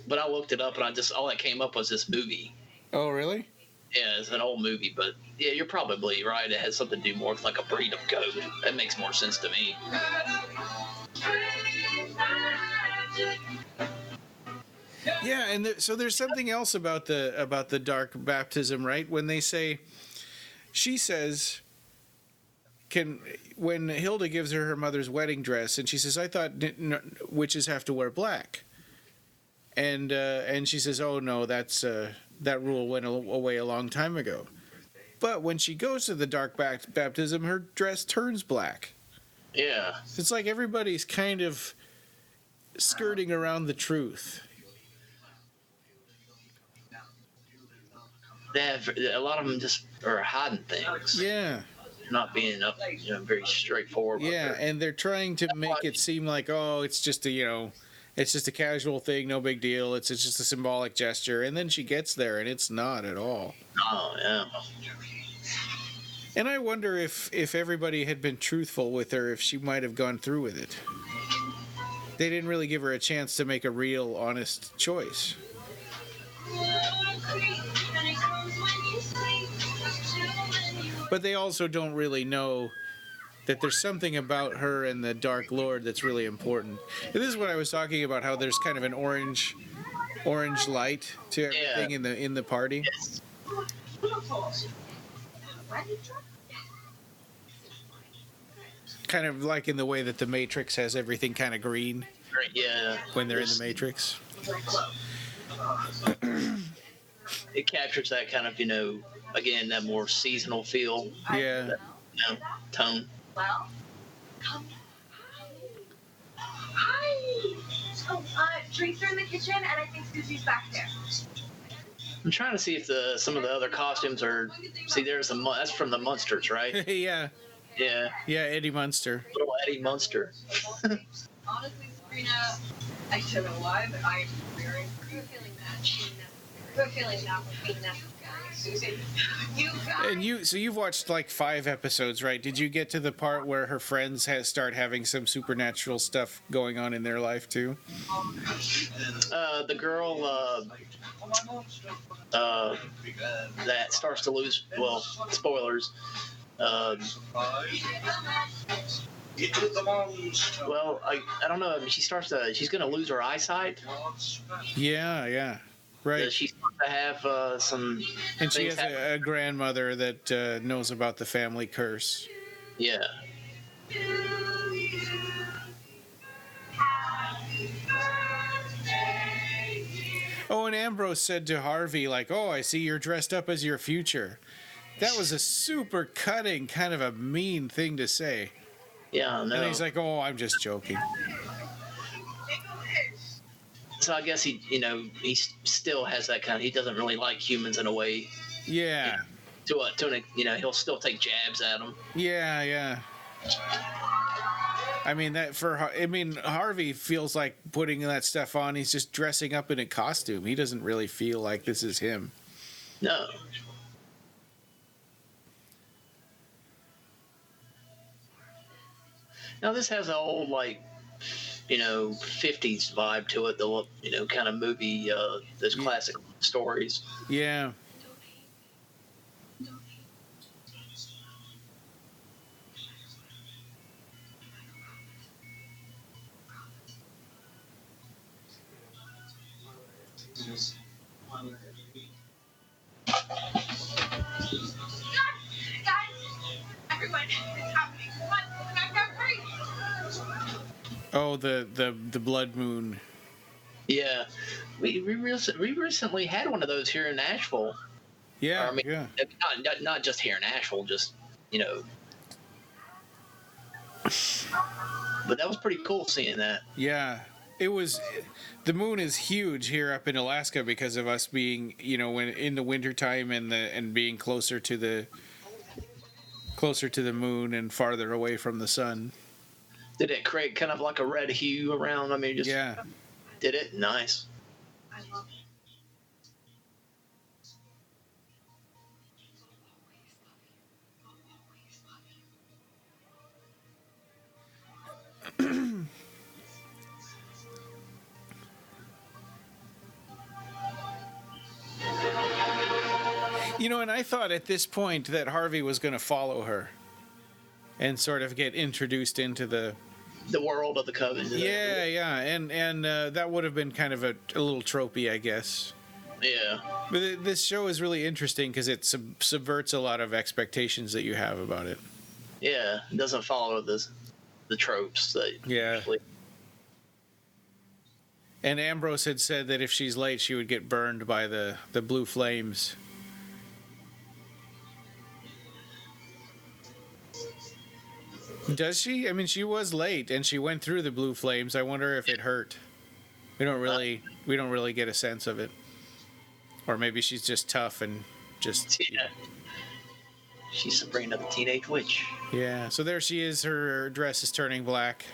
But I looked it up, and all that came up was this movie. Oh, really? Yeah, it's an old movie, but yeah, you're probably right. It has something to do more with like a breed of goat. That makes more sense to me. Yeah, and so there's something else about the dark baptism, right? When they say, she says, when Hilda gives her mother's wedding dress, and she says, "I thought witches have to wear black," and she says, "Oh no, that rule went away a long time ago." But when she goes to the dark baptism, her dress turns black. Yeah, It's like everybody's kind of skirting around the truth. a lot of them just are hiding things. Yeah. Not being very straightforward. Yeah, and they're trying to make it seem like, oh, it's just a casual thing, no big deal. It's just a symbolic gesture, and then she gets there, and it's not at all. Oh yeah. And I wonder if everybody had been truthful with her, if she might have gone through with it. They didn't really give her a chance to make a real, honest choice. But they also don't really know that there's something about her and the Dark Lord that's really important. And this is what I was talking about, how there's kind of an orange light to everything in the party. Yes. Kind of like in the way that the Matrix has everything kind of green. Yeah. When they're in the Matrix. It captures that kind of, again, that more seasonal feel. Yeah. That, tone. Well, come. Hi. Oh, drinks are in the kitchen, and I think Susie's back there. I'm trying to see if some of the other costumes are. See, that's from the Munsters, right? Yeah. Yeah. Yeah, Eddie Munster. Little Eddie Munster. Honestly, Sabrina, I don't know why, but I'm very feeling that being necessary, Susie. You guys. And you've watched like 5 episodes, right? Did you get to the part where her friends start having some supernatural stuff going on in their life too? The girl that starts to lose. Well, spoilers. Well, I don't know. I mean, she's going to lose her eyesight. Yeah. Right. She's supposed to have some. And she has a grandmother that knows about the family curse. Yeah. Oh, and Ambrose said to Harvey, like, "Oh, I see you're dressed up as your future." That was a super cutting, kind of a mean thing to say. Yeah, no. And he's like, "Oh, I'm just joking." So I guess he still has that kind of. He doesn't really like humans in a way. Yeah. He'll still take jabs at them. Yeah. I mean Harvey feels like putting that stuff on. He's just dressing up in a costume. He doesn't really feel like this is him. No. Now this has an old 50s vibe to it. The kind of movie, those classic stories. Yeah. Guys, everyone, it's happening. Come on, back down, hurry. Oh, the blood moon. Yeah, we recently had one of those here in Nashville. Yeah, yeah. Not just here in Nashville, just But that was pretty cool seeing that. Yeah, it was. The moon is huge here up in Alaska because of us being, when in the wintertime and being closer to the moon and farther away from the sun. Did it create kind of like a red hue around? I mean, just yeah. Did it? Nice. I love it. You know, and I thought at this point that Harvey was going to follow her and sort of get introduced into the world of the Coven. yeah, and that would have been kind of a little tropey, I guess. Yeah. But this show is really interesting because it subverts a lot of expectations that you have about it. Yeah, it doesn't follow the tropes that usually. And Ambrose had said that if she's late, she would get burned by the blue flames. Does she? I mean, she was late, and she went through the blue flames. I wonder if it hurt. We don't really get a sense of it, or maybe she's just tough and just. Yeah. She's Sabrina, the teenage witch. Yeah. So there she is. Her dress is turning black.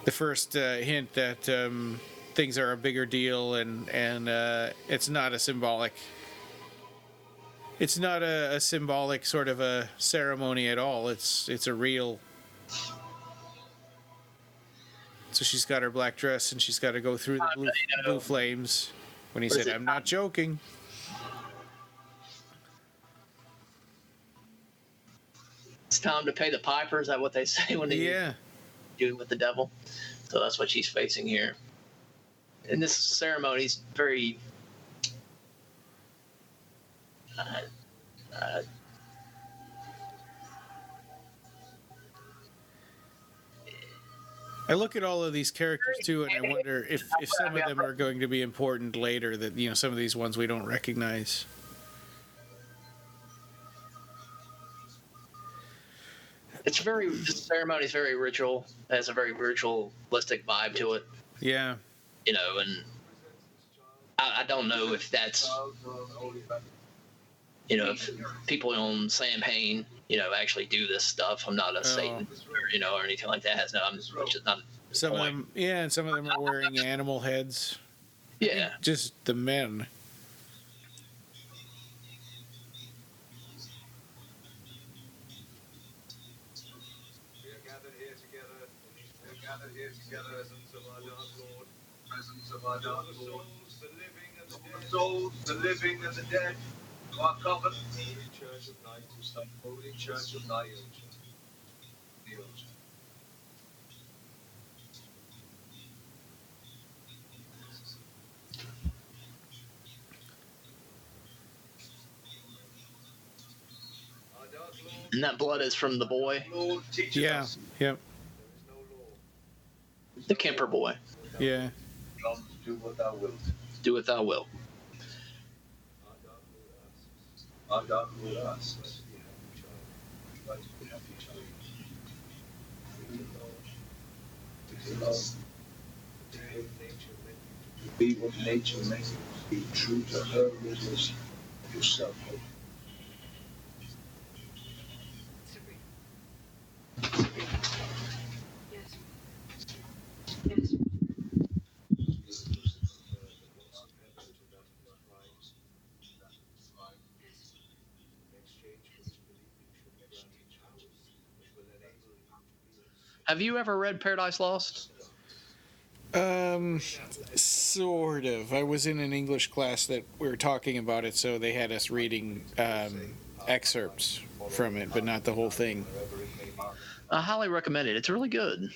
The first hint that things are a bigger deal, and it's not a symbolic. It's not a symbolic sort of a ceremony at all. It's a real. So she's got her black dress, and she's got to go through the blue flames. When he said, "I'm not joking." It's time to pay the piper. Is that what they say when they do with the devil? So that's what she's facing here. And this ceremony's very. I look at all of these characters too, and I wonder if some of them are going to be important later. That some of these ones we don't recognize. The ceremony is very ritual. It has a very ritualistic vibe to it. Yeah. And I don't know if that's. If people on Samhain, actually do this stuff. I'm not a Satan, or anything like that. I'm just not. Some of them, and some of them are wearing animal heads. Yeah. Just the men. We are gathered here together, presence of our dark Lord, presence of our dark Lord, souls, the living and the dead. Our coven, Holy Church of Night, Holy Church of Night, the Ocean. And that blood is from the boy. Yeah. Yep. The Kemper boy. Yeah. Come, do what thou wilt. Do what thou wilt. Our dark Lord asks, let we have each other. To be what nature makes you, be true to her rhythms, yourself. Yes. Yes. Have you ever read Paradise Lost? Sort of. I was in an English class that we were talking about it, so they had us reading excerpts from it, but not the whole thing. I highly recommend it. It's really good.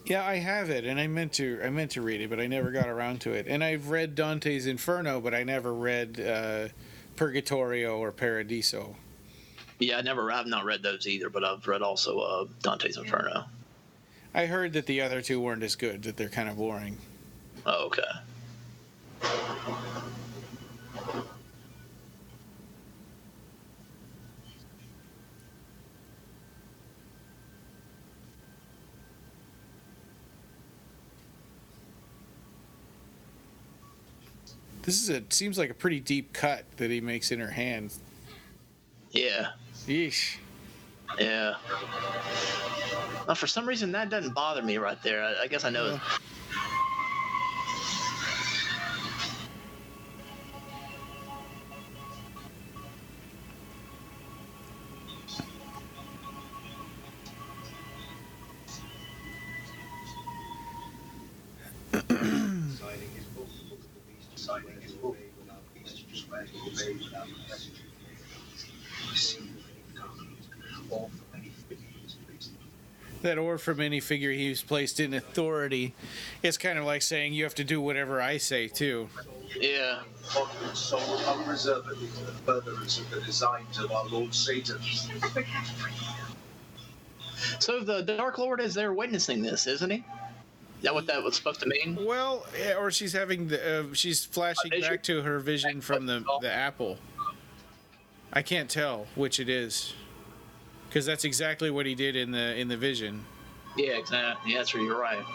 Yeah, I have it, and I meant to read it, but I never got around to it. And I've read Dante's Inferno, but I never read Purgatorio or Paradiso. Yeah, I've not read those either, but I've read also Dante's Inferno. I heard that the other two weren't as good, that they're kind of boring. Oh, okay. Seems like a pretty deep cut that he makes in her hand. Yeah. Yeesh. Yeah. Well, for some reason, that doesn't bother me right there. I guess I know. where he obeyed without question. All for many figures, please. That or from any figure he was placed in authority. It's kind of like saying you have to do whatever I say too. Yeah. Body and soul unreservedly to the furtherance of the designs of our Lord Satan. So the Dark Lord is there witnessing this, isn't he? Is that what that was supposed to mean? Well, or she's having she's flashing vision? back to her vision from the apple. I can't tell which it is, because that's exactly what he did in the vision. Yeah, exactly. Yeah, that's where you're right.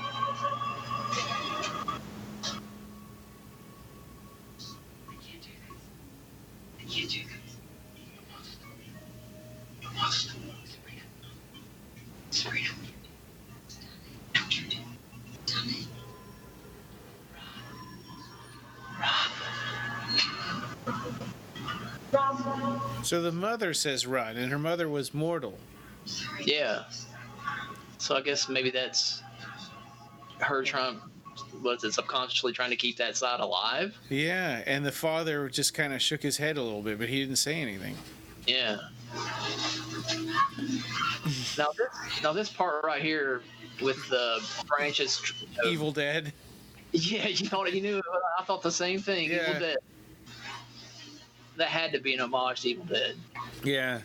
I can't do this. You must. Sabrina. Don't you do it. Done it. So the mother says run, and her mother was mortal. Yeah. So I guess maybe that's her trying, was it subconsciously trying to keep that side alive? Yeah, and the father just kind of shook his head a little bit, but he didn't say anything. Yeah. Now this part right here with the branches. Evil Dead. Yeah, you knew. I thought the same thing. Yeah. Evil Dead. That had to be an homage to Evil Dead. Yeah.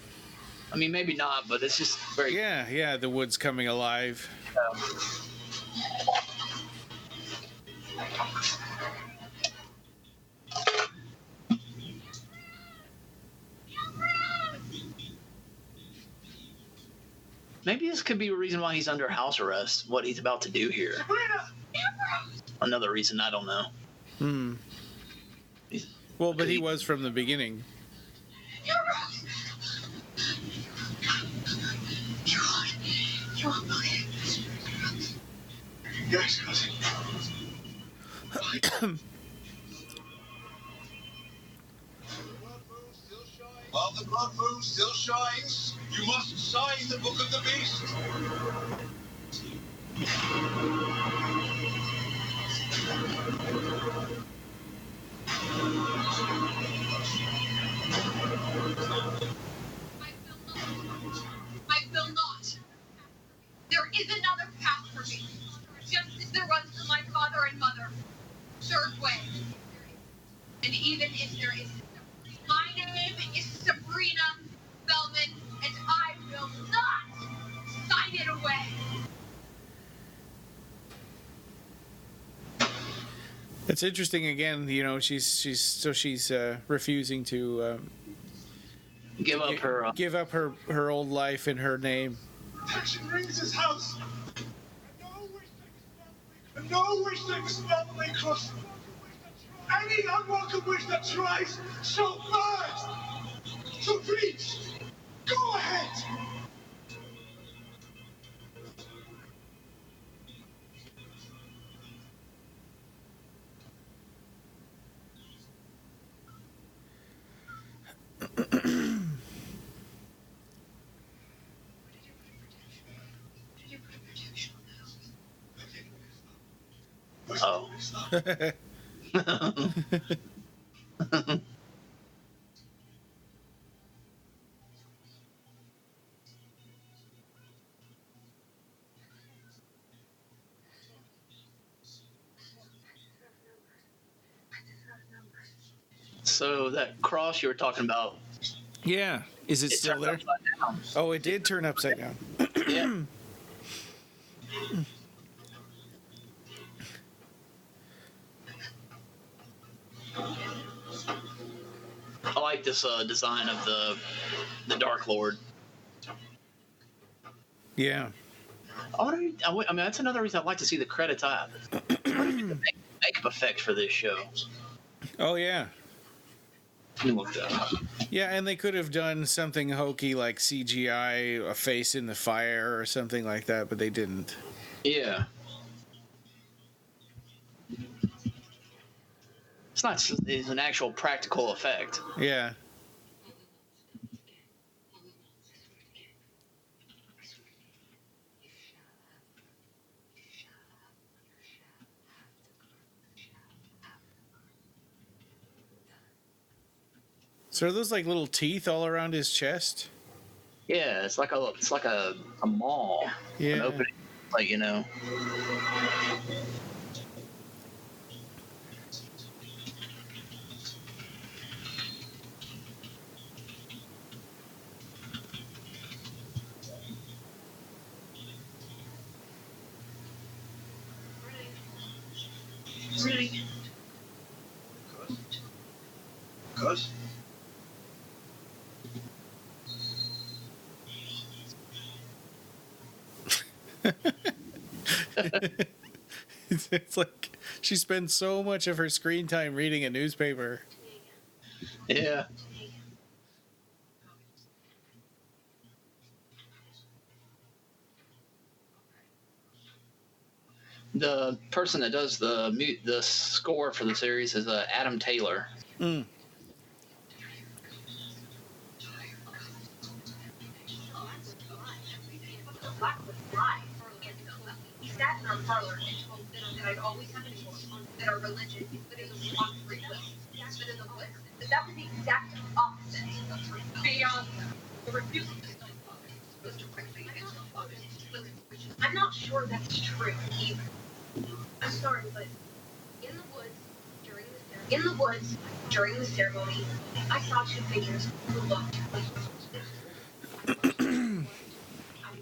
I mean, maybe not, but it's just very. Yeah, the wood's coming alive. Maybe this could be a reason why he's under house arrest. What he's about to do here. Another reason, I don't know. Well, but he was from the beginning. You won't believe it. Yes, cousin. While the blood moon still shines, you must sign the book of the beast. I will not. There is another path for me. Just as there was for my father and mother. Third way. And even if there isn't. My name is Sabrina Bellman, and I will not sign it away. It's interesting again, she's refusing to Give up her. give up her old life and her name. Protection rings his house. And no wish to expel may cross. Any unwelcome wish that tries shall burn. So please, go ahead. Did you put a protection on the house? Oh. So that cross you were talking about, Yeah. Is it still turned there? upside down. Oh, it did turn upside down. Yeah. I like this design of the Dark Lord. Yeah. I mean, that's another reason I'd like to see the credits. The makeup effects for this show. Oh, yeah. Let me look that up. Yeah, and they could have done something hokey like CGI, a face in the fire or something like that, but they didn't. Yeah. It's an actual practical effect. Yeah. So are those like little teeth all around his chest? Yeah, it's like a maw, an Yeah. opening, like, you know. Really? Cuz? It's like she spends so much of her screen time reading a newspaper. Yeah. The person that does the score for the series is Adam Taylor. Mm. Blackwood lied. He sat in our parlor and told them that I'd always have a choice, that our religion but in the on free will. But in the woods, that was the exact opposite of free will. Beyond the refusal to stone fathers was directly against our father's willing wishes. I'm not sure that's true either. I'm sorry, but in the woods during the ceremony, I saw two figures who looked like I'm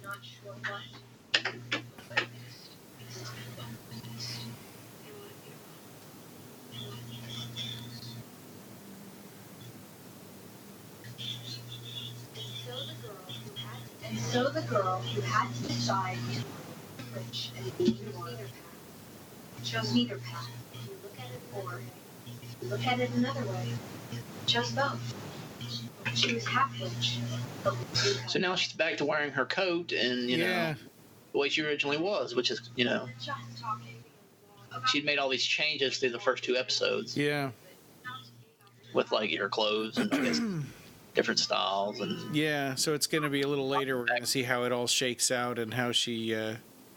not sure what. And so the girl who had to decide between rich and being poor chose neither path. Or, if you look at it another way, chose both. She was half rich. So now she's back to wearing her coat and, you know, the way she originally was, which is, you know, she'd made all these changes through the first two episodes. Yeah. With, like, her clothes and, I guess, different styles. And Yeah, so it's going to be a little later. We're going to see how it all shakes out and how she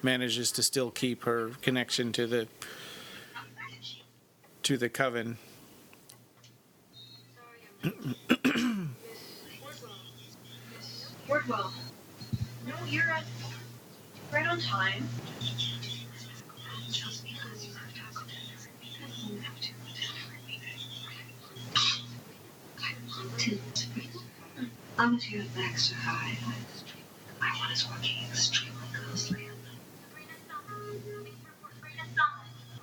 manages to still keep her connection to the coven. Wardwell. No, you're right on time. I'm to Baxter High. My one is working extremely closely.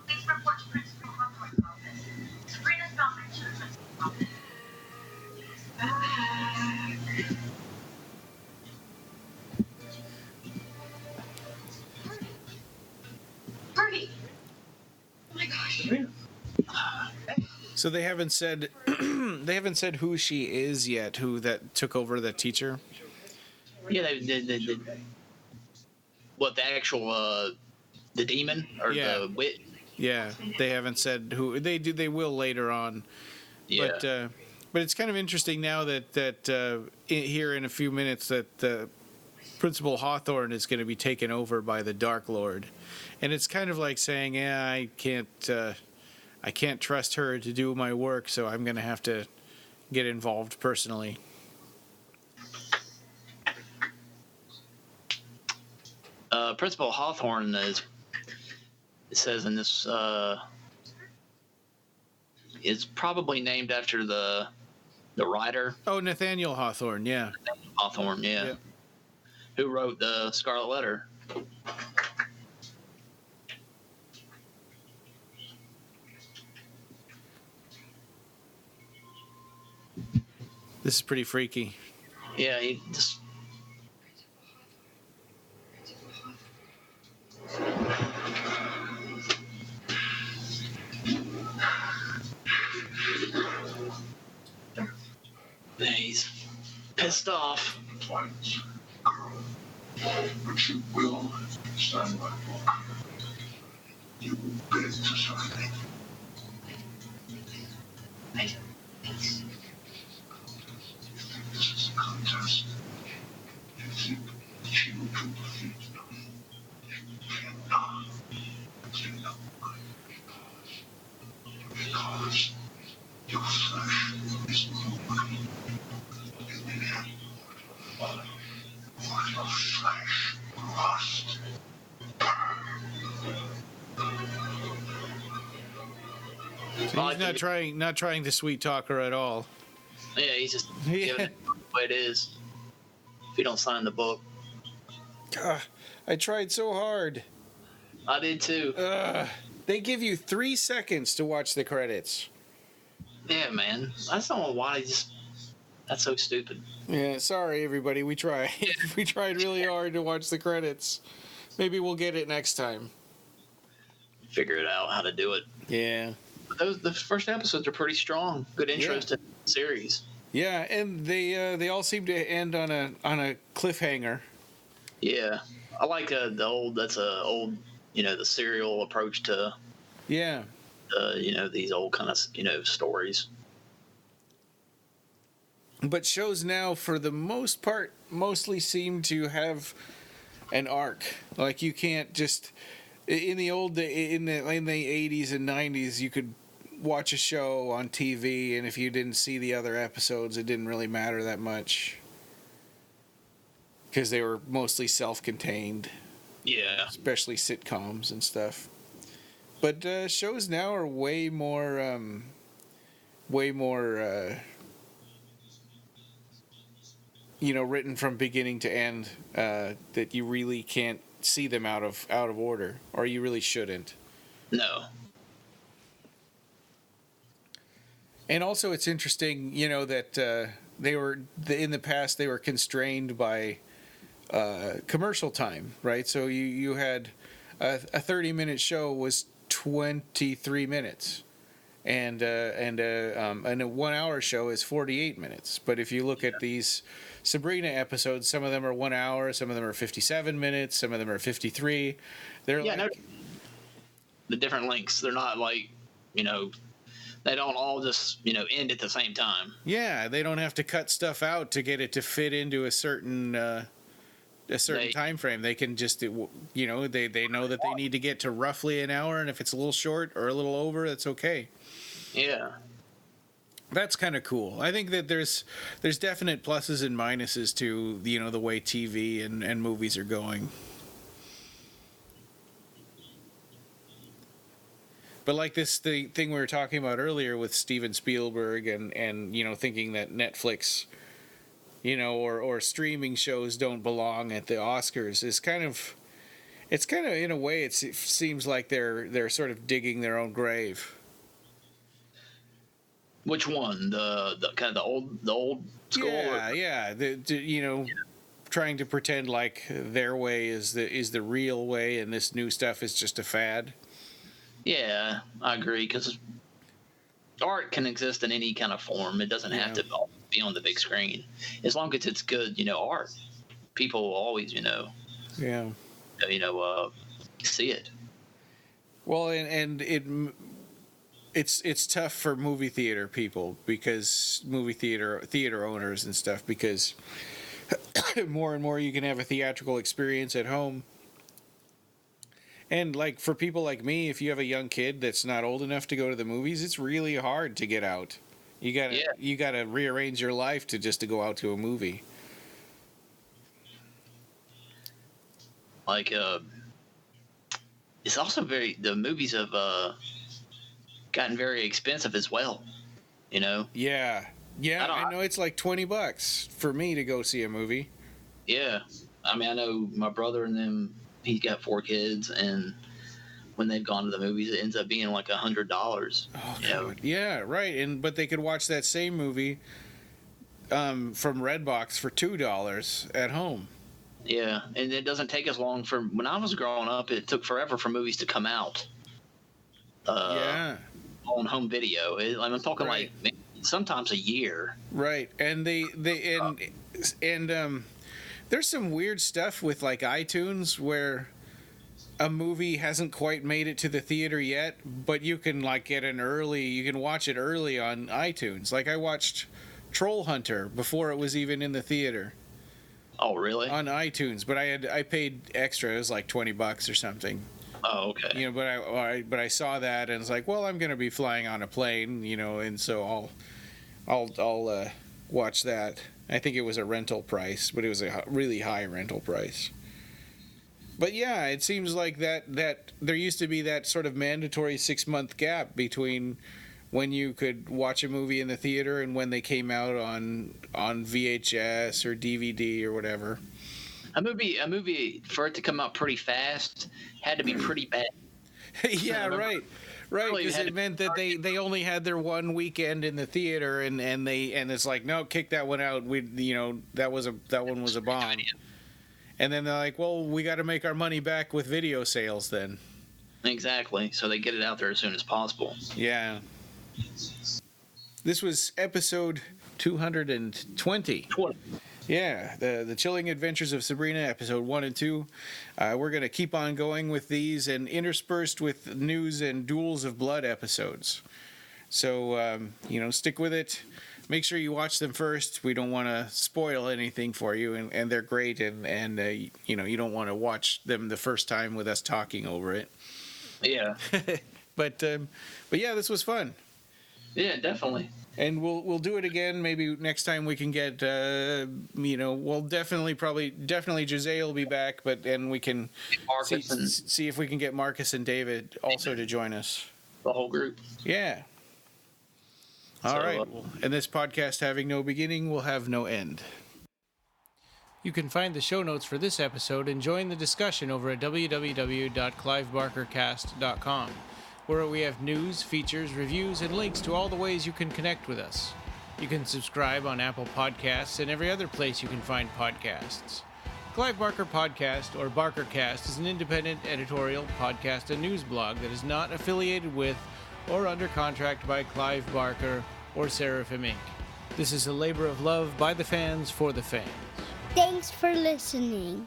Please report to Principal Hawthorne's office. Sabrina's not mentioned in Principal's office. Bertie! Oh my gosh. So they haven't said who she is yet. Who that took over the teacher? yeah, they what, the actual the demon or Yeah. the wit? Yeah, they haven't said who they do. They will later on. Yeah. But it's kind of interesting now that here in a few minutes that Principal Hawthorne is going to be taken over by the Dark Lord, and it's kind of like saying, yeah, I can't trust her to do my work, so I'm going to have to get involved personally. Principal Hawthorne it says in this is probably named after the writer. Oh, Nathaniel Hawthorne, yeah. Hawthorne, yeah. Yep. Who wrote the Scarlet Letter. This is pretty freaky. Yeah, he just. He's pissed off. But you will stand by for. You will get society. I don't. This is a contest. You think that you can defeat them. You cannot. You know why? Because your flesh is moving. So he's not trying to sweet talk her at all. Yeah, he's just giving it the way it is. If you don't sign the book. I tried so hard. I did too. They give you 3 seconds to watch the credits. Yeah, man. I just don't know why that's so stupid. Yeah, sorry everybody. We tried. We tried really hard to watch the credits. Maybe we'll get it next time. Figure it out how to do it. Yeah. The first episodes are pretty strong. Good intros to the series. Yeah, and they all seem to end on a cliffhanger. Yeah, I like the old the serial approach to these old kind of stories. But shows now, for the most part, mostly seem to have an arc. Like, you can't just in the 80s and 90s, you could watch a show on TV, and if you didn't see the other episodes, it didn't really matter that much because they were mostly self-contained. Yeah, especially sitcoms and stuff. But shows now are way more written from beginning to end, that you really can't see them out of order, or you really shouldn't. No. And also, it's interesting, that in the past they were constrained by commercial time, right? So you had a 30-minute show was 23 minutes, and a 1 hour show is 48 minutes. But if you look at these Sabrina episodes, some of them are 1 hour, some of them are 57 minutes, some of them are 53. They're the different lengths. They're not like, they don't all just, end at the same time. Yeah, they don't have to cut stuff out to get it to fit into a certain time frame. They can just, they know that they need to get to roughly an hour, and if it's a little short or a little over, that's okay. Yeah. That's kind of cool. I think that there's definite pluses and minuses to the way TV and movies are going. But like the thing we were talking about earlier with Steven Spielberg and thinking that Netflix, or streaming shows don't belong at the Oscars is kind of in a way it seems like they're sort of digging their own grave. Which one? The kind of the old school? Yeah. Trying to pretend like their way is the real way, and this new stuff is just a fad. Yeah, I agree, because art can exist in any kind of form. It doesn't have to be on the big screen. As long as it's good, art, people will always, see it. Well, and it's tough for movie theater people, because movie theater owners and stuff, because more and more you can have a theatrical experience at home. And like for people like me, if you have a young kid that's not old enough to go to the movies, it's really hard to get out. You gotta rearrange your life to go out to a movie. Like it's also the movies have gotten very expensive as well. Yeah. I know it's like $20 for me to go see a movie. Yeah, I mean, I know my brother and them. He's got 4 kids, and when they've gone to the movies, it ends up being like $100. Oh, God. Yeah, right. But they could watch that same movie from Redbox for $2 at home. Yeah, and it doesn't take as long when I was growing up. It took forever for movies to come out. On home video. I'm talking like sometimes a year. Right, and there's some weird stuff with like iTunes where a movie hasn't quite made it to the theater yet, but you can watch it early on iTunes. Like I watched Troll Hunter before it was even in the theater. Oh, really? On iTunes, but I paid extra. It was like $20 or something. Oh, okay. But I saw that and it's like, well, I'm going to be flying on a plane, and so I'll watch that. I think it was a rental price, but it was a really high rental price. But yeah, it seems like that there used to be that sort of mandatory 6-month gap between when you could watch a movie in the theater and when they came out on VHS or DVD or whatever. A movie for it to come out pretty fast had to be pretty bad. Yeah, right. Right, Really because had it to meant that they only had their one weekend in the theater, and it's like, no, kick that one out. That one was a bomb. And then they're like, well, we got to make our money back with video sales then. Exactly. So they get it out there as soon as possible. Yeah. This was episode 220. Yeah, the Chilling Adventures of Sabrina, episode 1 and 2. We're going to keep on going with these and interspersed with news and Duels of Blood episodes. So, stick with it. Make sure you watch them first. We don't want to spoil anything for you, and they're great, and you don't want to watch them the first time with us talking over it. Yeah. But yeah, this was fun. Yeah, definitely. And we'll do it again. Maybe next time we can get we'll definitely Jose will be back, and we can see if we can get Marcus and David also to join us. The whole group. Yeah. All right. And this podcast having no beginning will have no end. You can find the show notes for this episode and join the discussion over at www.clivebarkercast.com, where we have news, features, reviews, and links to all the ways you can connect with us. You can subscribe on Apple Podcasts and every other place you can find podcasts. Clive Barker Podcast, or BarkerCast, is an independent editorial podcast and news blog that is not affiliated with or under contract by Clive Barker or Seraphim Inc. This is a labor of love by the fans for the fans. Thanks for listening.